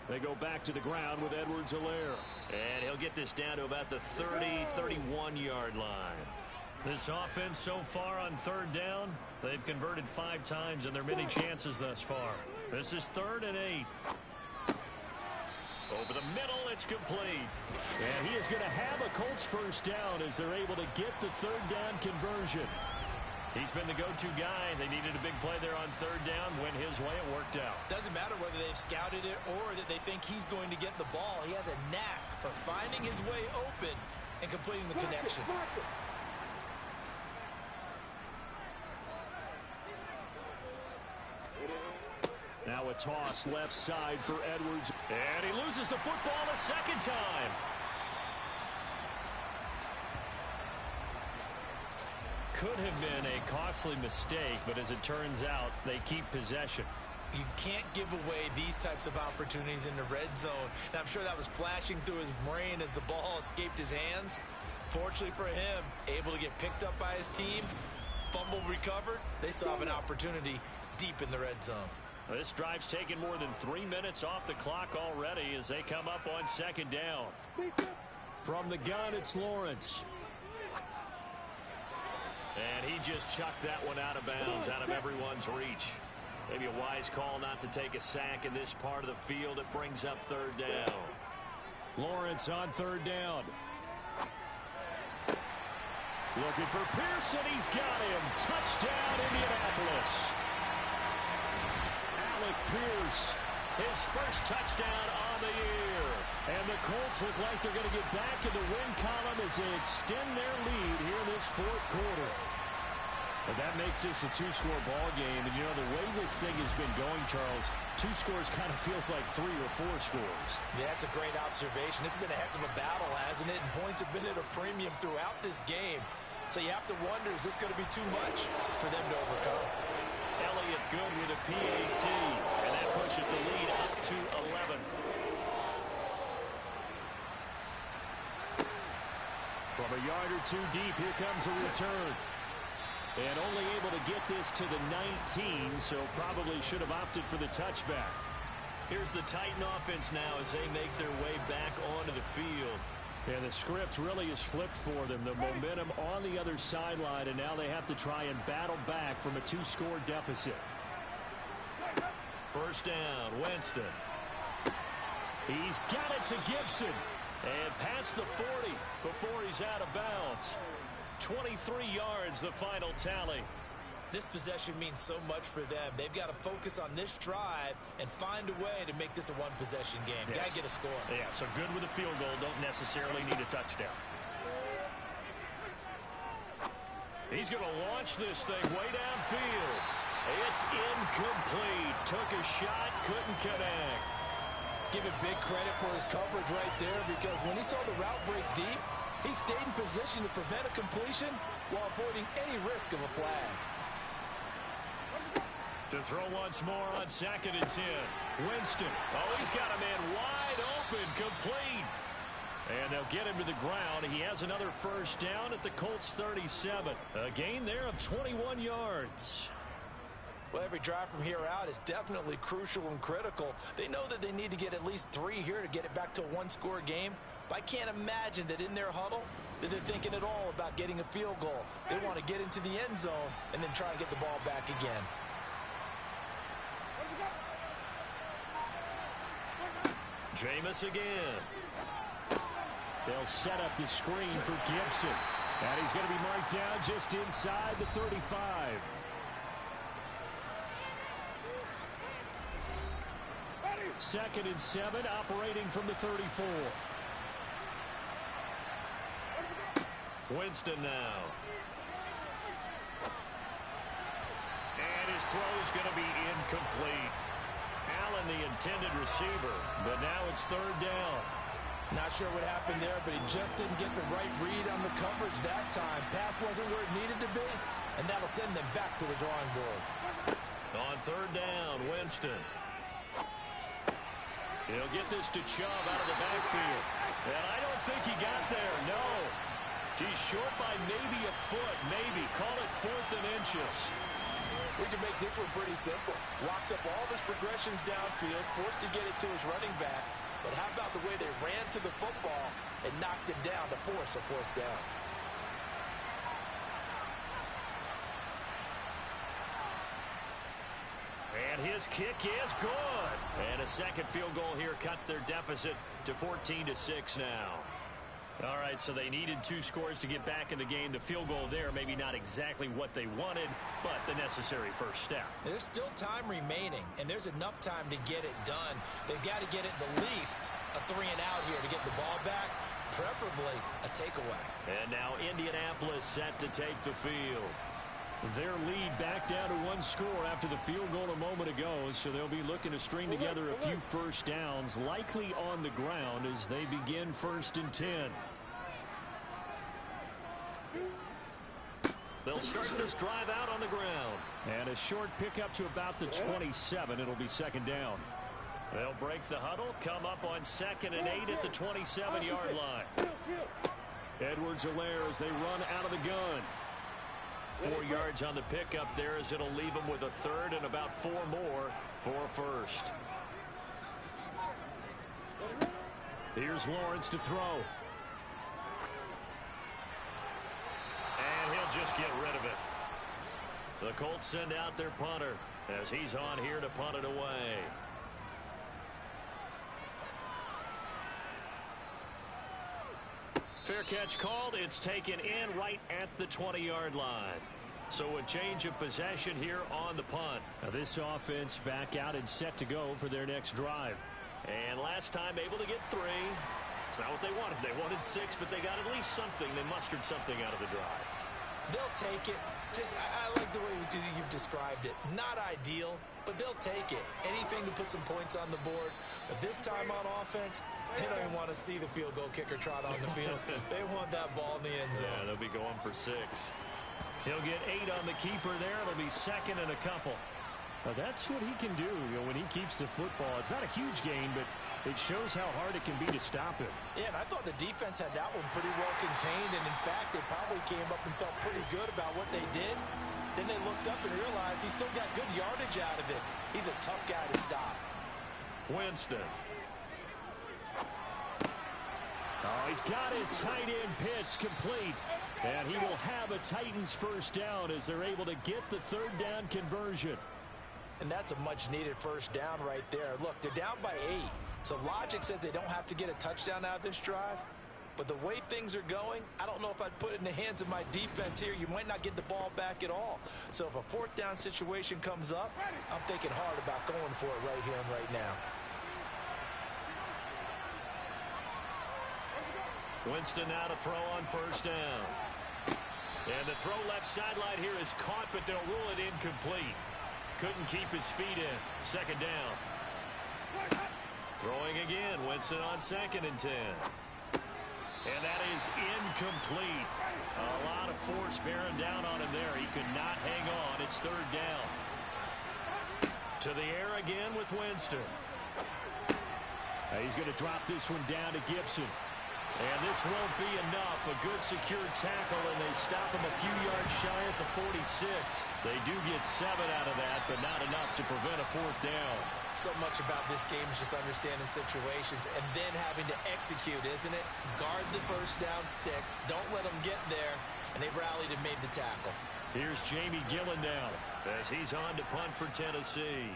D: They go back to the ground with Edwards-Helaire.
B: And he'll get this down to about the 31-yard line.
D: This offense so far on third down, they've converted 5 times in their many chances thus far. This is 3rd and 8. Over the middle, it's complete. And he is going to have a Colts first down as they're able to get the third down conversion. He's been the go-to guy. They needed a big play there on third down. Went his way. It worked out.
C: Doesn't matter whether they've scouted it or that they think he's going to get the ball. He has a knack for finding his way open and completing the connection.
D: Now a toss left side for Edwards. And he loses the football a second time. Could have been a costly mistake, but as it turns out, they keep possession.
C: You can't give away these types of opportunities in the red zone. Now, I'm sure that was flashing through his brain as the ball escaped his hands. Fortunately for him, able to get picked up by his team, fumble recovered. They still have an opportunity deep in the red zone.
D: This drive's taken more than 3 minutes off the clock already as they come up on second down. From the gun, it's Lawrence. And he just chucked that one out of bounds, out of everyone's reach. Maybe a wise call not to take a sack in this part of the field. It brings up third down. Lawrence on third down. Looking for Pearson. He's got him. Touchdown, Indianapolis. Alec Pierce, his first touchdown on the year. And the Colts look like they're going to get back in the win column as they extend their lead here in this fourth quarter. But that makes this a 2-score ball game. And, you know, the way this thing has been going, Charles, 2 scores kind of feels like 3 or 4 scores.
C: Yeah, that's a great observation. This has been a heck of a battle, hasn't it? And points have been at a premium throughout this game. So you have to wonder, is this going to be too much for them to overcome?
D: Elliott good with a PAT. And that pushes the lead up to 11. From a yard or 2 deep, here comes a return. And only able to get this to the 19, so probably should have opted for the touchback. Here's the Titan offense now as they make their way back onto the field. And the script really is flipped for them. The momentum on the other sideline, and now they have to try and battle back from a 2-score deficit. First down, Winston. He's got it to Gibson. And past the 40 before he's out of bounds. 23 yards, the final tally.
C: This possession means so much for them. They've got to focus on this drive and find a way to make this a one-possession game.
D: Yes.
C: Got to get a score.
D: Yeah, so good with a field goal. Don't necessarily need a touchdown. He's going to launch this thing way downfield. It's incomplete. Took a shot, couldn't connect.
C: Give him big credit for his coverage right there, because when he saw the route break deep, he stayed in position to prevent a completion while avoiding any risk of a flag.
D: To throw once more on 2nd and 10. Winston. Oh, he's got a man wide open, complete. And they'll get him to the ground. He has another first down at the Colts 37. A gain there of 21 yards.
C: Well, every drive from here out is definitely crucial and critical. They know that they need to get at least 3 here to get it back to a 1-score game. But I can't imagine that in their huddle that they're thinking at all about getting a field goal. They want to get into the end zone and then try and get the ball back again.
D: Jameis again. They'll set up the screen for Gibson. And he's going to be marked down just inside the 35. Second and 7, operating from the 34. Winston now. And
B: His throw's going to be incomplete. Allen, the intended receiver, but now it's third down.
C: Not sure what happened there, but he just didn't get the right read on the coverage that time. Pass wasn't where it needed to be, and that'll send them back to the drawing board.
B: On third down, Winston. He'll get this to Chubb out of the backfield. And I don't think he got there, no. He's short by maybe a foot, maybe. Call it 4th and inches.
C: We can make this one pretty simple. Locked up all of his progressions downfield, forced to get it to his running back. But how about the way they ran to the football and knocked him down to force a 4th down?
B: And his kick is good. And a second field goal here cuts their deficit to 14-6 now. All right, so they needed 2 scores to get back in the game. The field goal there, maybe not exactly what they wanted, but the necessary first step.
C: There's still time remaining, and there's enough time to get it done. They've got to get it the least a 3-and-out here to get the ball back, preferably a takeaway.
B: And now Indianapolis set to take the field.
D: Their lead back down to 1 score after the field goal a moment ago, so they'll be looking to string together a few first downs, likely on the ground as they begin 1st and 10.
B: They'll start this drive out on the ground.
D: And a short pickup to about the 27. It'll be 2nd down.
B: They'll break the huddle, come up on 2nd and 8 at the 27-yard line.
D: Edwards-Helaire as they run out of the gun.
B: 4 yards on the pickup there as it'll leave them with a 3rd and about 4 more for 1st.
D: Here's Lawrence to throw.
B: And he'll just get rid of it. The Colts send out their punter as he's on here to punt it away. Fair catch called. It's taken in right at the 20-yard line. So a change of possession here on the punt.
D: Now this offense back out and set to go for their next drive.
B: And last time able to get 3. It's not what they wanted. They wanted 6, but they got at least something. They mustered something out of the drive.
C: They'll take it. I like the way you've described it. Not ideal, but they'll take it. Anything to put some points on the board. But this time on offense, they don't even want to see the field goal kicker trot on the field. They want that ball in the end zone.
B: Yeah, they'll be going for 6. He'll get 8 on the keeper there. It'll be 2nd and a couple.
D: Now that's what he can do, when he keeps the football. It's not a huge gain, but it shows how hard it can be to stop him.
C: Yeah, and I thought the defense had that one pretty well contained, and in fact, they probably came up and felt pretty good about what they did. Then they looked up and realized he still got good yardage out of it. He's a tough guy to stop.
B: Winston.
D: Oh, he's got his tight end pitch complete. And he will have a Titans first down as they're able to get the 3rd down conversion.
C: And that's a much-needed first down right there. Look, they're down by 8. So logic says they don't have to get a touchdown out of this drive. But the way things are going, I don't know if I'd put it in the hands of my defense here. You might not get the ball back at all. So if a 4th down situation comes up, I'm thinking hard about going for it right here and right now.
B: Winston now to throw on first down. And the throw left sideline here is caught, but they'll rule it incomplete. Couldn't keep his feet in. 2nd down. Throwing again. Winston on 2nd and 10. And that is incomplete. A lot of force bearing down on him there. He could not hang on. It's 3rd down. To the air again with Winston.
D: He's going to drop this one down to Gibson.
B: And this won't be enough. A good secure tackle, and they stop him a few yards shy at the 46. They do get 7 out of that, but not enough to prevent a 4th down.
C: So much about this game is just understanding situations and then having to execute, isn't it? Guard the first down sticks. Don't let them get there. And they rallied and made the tackle.
B: Here's Jamie Gillen now as he's on to punt for Tennessee.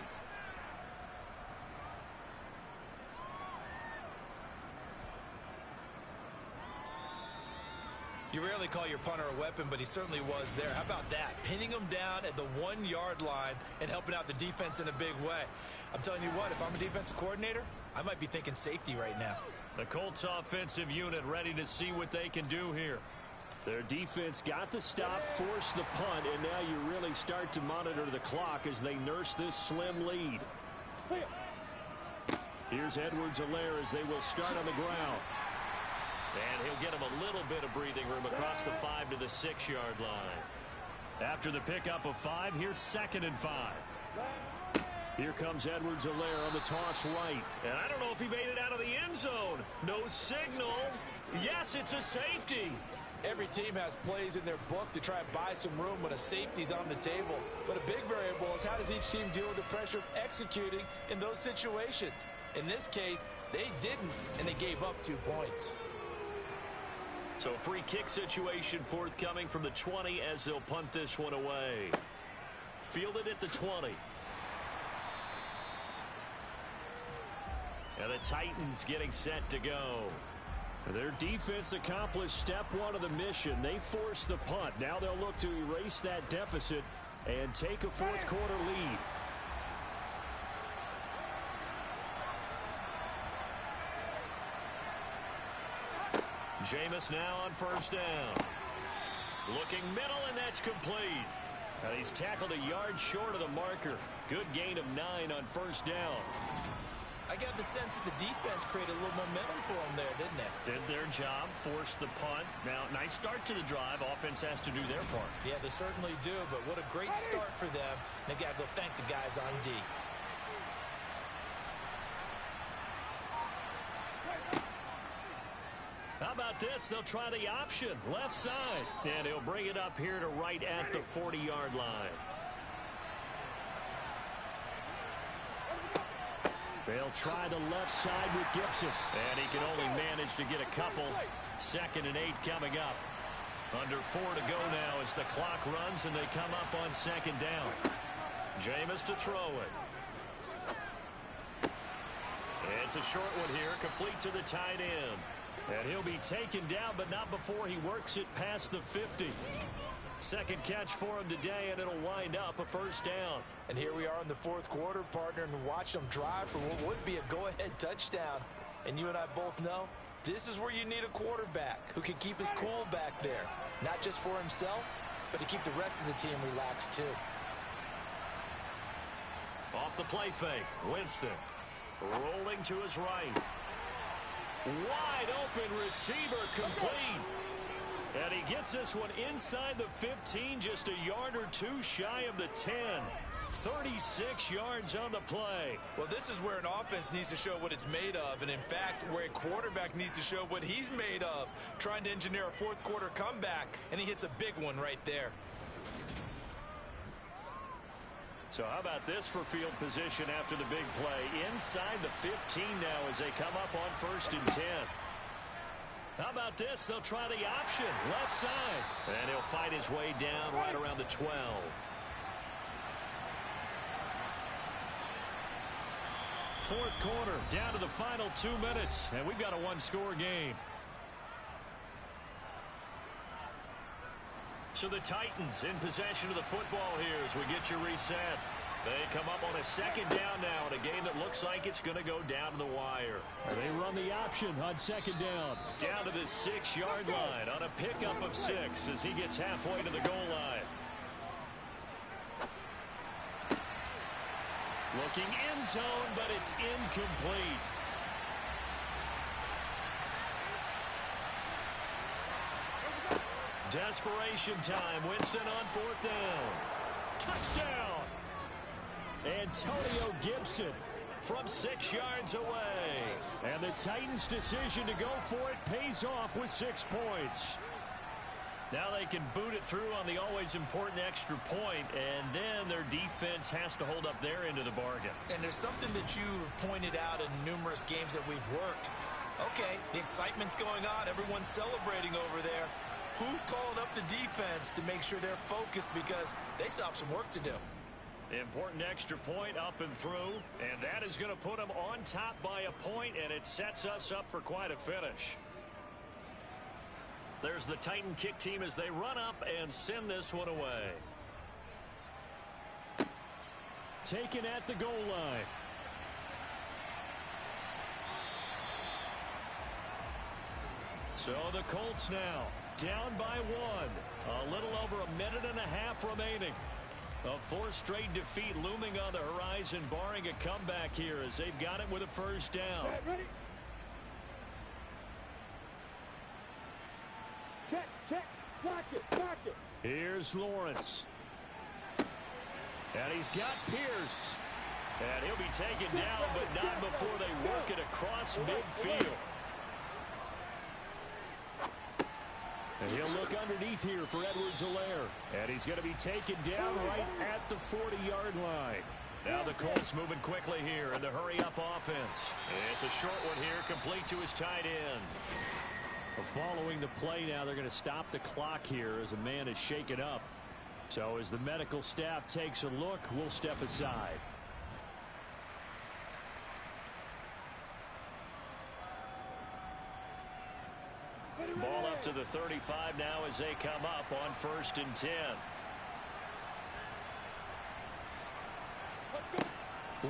C: You rarely call your punter a weapon, but he certainly was there. How about that? Pinning him down at the 1-yard line and helping out the defense in a big way. I'm telling you what, if I'm a defensive coordinator, I might be thinking safety right now.
B: The Colts offensive unit ready to see what they can do here.
D: Their defense got the stop, forced the punt, and now you really start to monitor the clock as they nurse this slim lead. Here's Edwards-Helaire as they will start on the ground.
B: And he'll get him a little bit of breathing room across the 5 to the 6-yard line.
D: After the pickup of 5, here's 2nd and 5. Here comes Edwards-Helaire on the toss right.
B: And I don't know if he made it out of the end zone. No signal. Yes, it's a safety.
C: Every team has plays in their book to try and buy some room when a safety's on the table. But a big variable is how does each team deal with the pressure of executing in those situations. In this case, they didn't, and they gave up 2 points.
B: So a free kick situation forthcoming from the 20 as they'll punt this one away. Fielded at the 20. And the Titans getting set to go.
D: Their defense accomplished step 1 of the mission. They forced the punt. Now they'll look to erase that deficit and take a fourth-quarter lead.
B: Jameis now on 1st down. Looking middle, and that's complete.
D: Now he's tackled a yard short of the marker. Good gain of 9 on 1st down.
C: I got the sense that the defense created a little momentum for them there, didn't they?
D: Did their job, forced the punt. Now, nice start to the drive. Offense has to do their part.
C: Yeah, they certainly do, but what a great start for them. They got to go thank the guys on D.
D: How about this? They'll try the option, left side. And he'll bring it up here to right at the 40-yard line. They'll try the left side with Gibson. And he can only manage to get a couple. 2nd and 8 coming up. Under 4 to go now as the clock runs and they come up on 2nd down.
B: Jameis to throw it. It's a short one here, complete to the tight end.
D: And he'll be taken down, but not before he works it past the 50. Second catch for him today, and it'll wind up a 1st down.
C: And here we are in the 4th quarter, partner, and watch them drive for what would be a go-ahead touchdown. And you and I both know this is where you need a quarterback who can keep his cool back there. Not just for himself, but to keep the rest of the team relaxed too.
B: Off the play fake, Winston. Rolling to his right. Wide open receiver complete.
D: And he gets this one inside the 15, just a yard or 2 shy of the 10. 36 yards on the play.
C: Well, this is where an offense needs to show what it's made of, and in fact, where a quarterback needs to show what he's made of, trying to engineer a 4th quarter comeback, and he hits a big one right there.
D: So how about this for field position after the big play? Inside the 15 now as they come up on 1st and 10. How about this? They'll try the option, left side.
B: And he'll fight his way down right around the 12.
D: Fourth quarter, down to the final 2 minutes, and we've got a 1-score game.
B: So the Titans in possession of the football here as we get you reset. They come up on a 2nd down now in a game that looks like it's going to go down to the wire.
D: They run the option on 2nd down.
B: Down to the 6-yard line on a pickup of 6 as he gets halfway to the goal line.
D: Looking end zone, but it's incomplete.
B: Desperation time. Winston on 4th down.
D: Touchdown! Antonio Gibson from 6 yards away. And the Titans' decision to go for it pays off with 6 points. Now they can boot it through on the always important extra point, and then their defense has to hold up their end of the bargain.
C: And there's something that you've pointed out in numerous games that we've worked. Okay, the excitement's going on. Everyone's celebrating over there. Who's calling up the defense to make sure they're focused because they still have some work to do?
D: Important extra point up and through, and that is going to put them on top by a point, and it sets us up for quite a finish. There's the Titan kick team as they run up and send this one away. Taken at the goal line. So the Colts now down by 1. A little over a minute and a half remaining. A fourth straight defeat looming on the horizon, barring a comeback here as they've got it with a first down.
E: Ready? Check, check, block it.
D: Here's Lawrence. And he's got Pierce. And he'll be taken down, but not before they work it across midfield. And he'll look underneath here for Edwards-Helaire. And he's going to be taken down right at the 40-yard line. Now the Colts moving quickly here in the hurry-up offense. It's a short one here, complete to his tight end. Following the play now, they're going to stop the clock here as a man is shaken up. So as the medical staff takes a look, we'll step aside. Ball up to the 35 now as they come up on 1st and 10.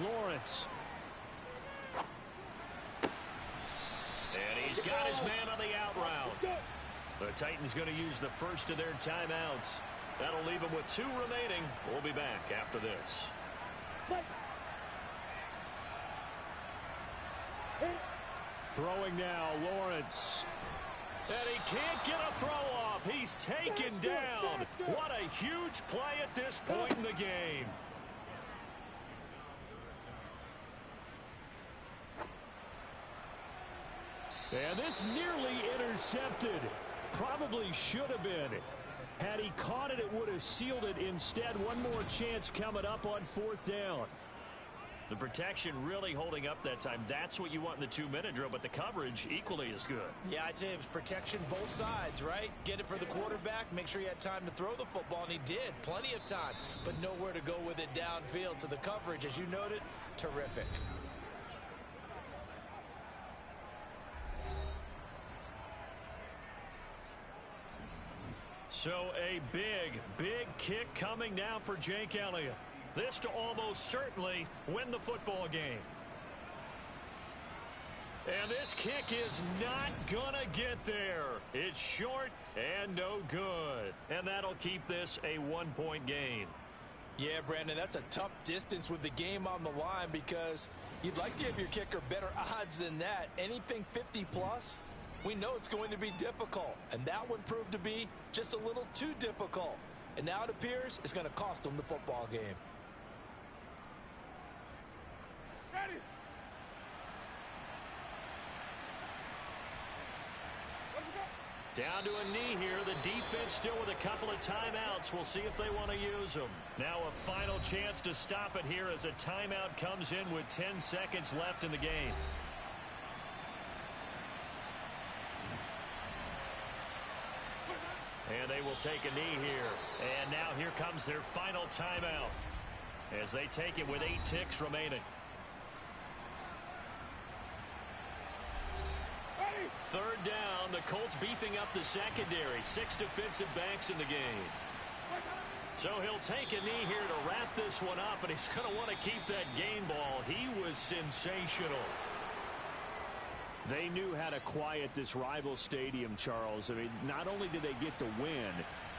D: Lawrence. And he's got his man on the out route. The Titans going to use the first of their timeouts. That'll leave them with 2 remaining. We'll be back after this. Throwing now, Lawrence. And he can't get a throw off. He's taken down. What a huge play at this point in the game. And this nearly intercepted. Probably should have been. Had he caught it, it would have sealed it. Instead, one more chance coming up on 4th down. The protection really holding up that time. That's what you want in the 2-minute drill, but the coverage equally as good.
C: Yeah, I'd say it was protection both sides, right? Get it for the quarterback, make sure he had time to throw the football, and he did. Plenty of time, but nowhere to go with it downfield. So the coverage, as you noted, terrific.
D: So a big kick coming now for Jake Elliott. This to almost certainly win the football game. And this kick is not gonna get there. It's short and no good. And that'll keep this a 1-point game.
C: Yeah, Brandon, that's a tough distance with the game on the line because you'd like to give your kicker better odds than that. Anything 50-plus, we know it's going to be difficult. And that one proved to be just a little too difficult. And now it appears it's going to cost them the football game.
E: Ready?
D: Down to a knee here. The defense still with a couple of timeouts. We'll see if they want to use them. Now a final chance to stop it here as a timeout comes in with 10 seconds left in the game. And they will take a knee here. And now here comes their final timeout as they take it with 8 ticks remaining. Third down, the Colts beefing up the secondary. 6 defensive backs in the game. So he'll take a knee here to wrap this one up, and he's going to want to keep that game ball. He was sensational. They knew how to quiet this rival stadium, Charles. I mean, not only did they get the win,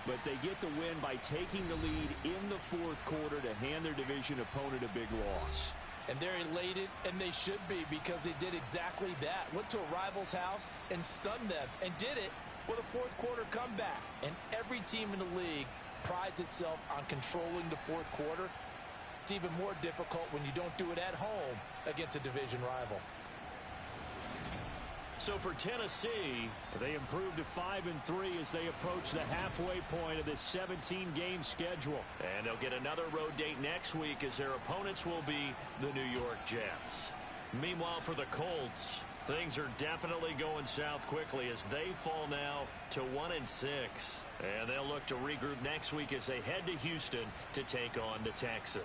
D: but they get the win by taking the lead in the 4th quarter to hand their division opponent a big loss.
C: And they're elated, and they should be, because they did exactly that. Went to a rival's house and stunned them, and did it with a 4th quarter comeback. And every team in the league prides itself on controlling the 4th quarter. It's even more difficult when you don't do it at home against a division rival.
D: So for Tennessee, they improved to 5-3 as they approach the halfway point of this 17-game schedule. And they'll get another road date next week as their opponents will be the New York Jets. Meanwhile, for the Colts, things are definitely going south quickly as they fall now to 1-6. And they'll look to regroup next week as they head to Houston to take on the Texans.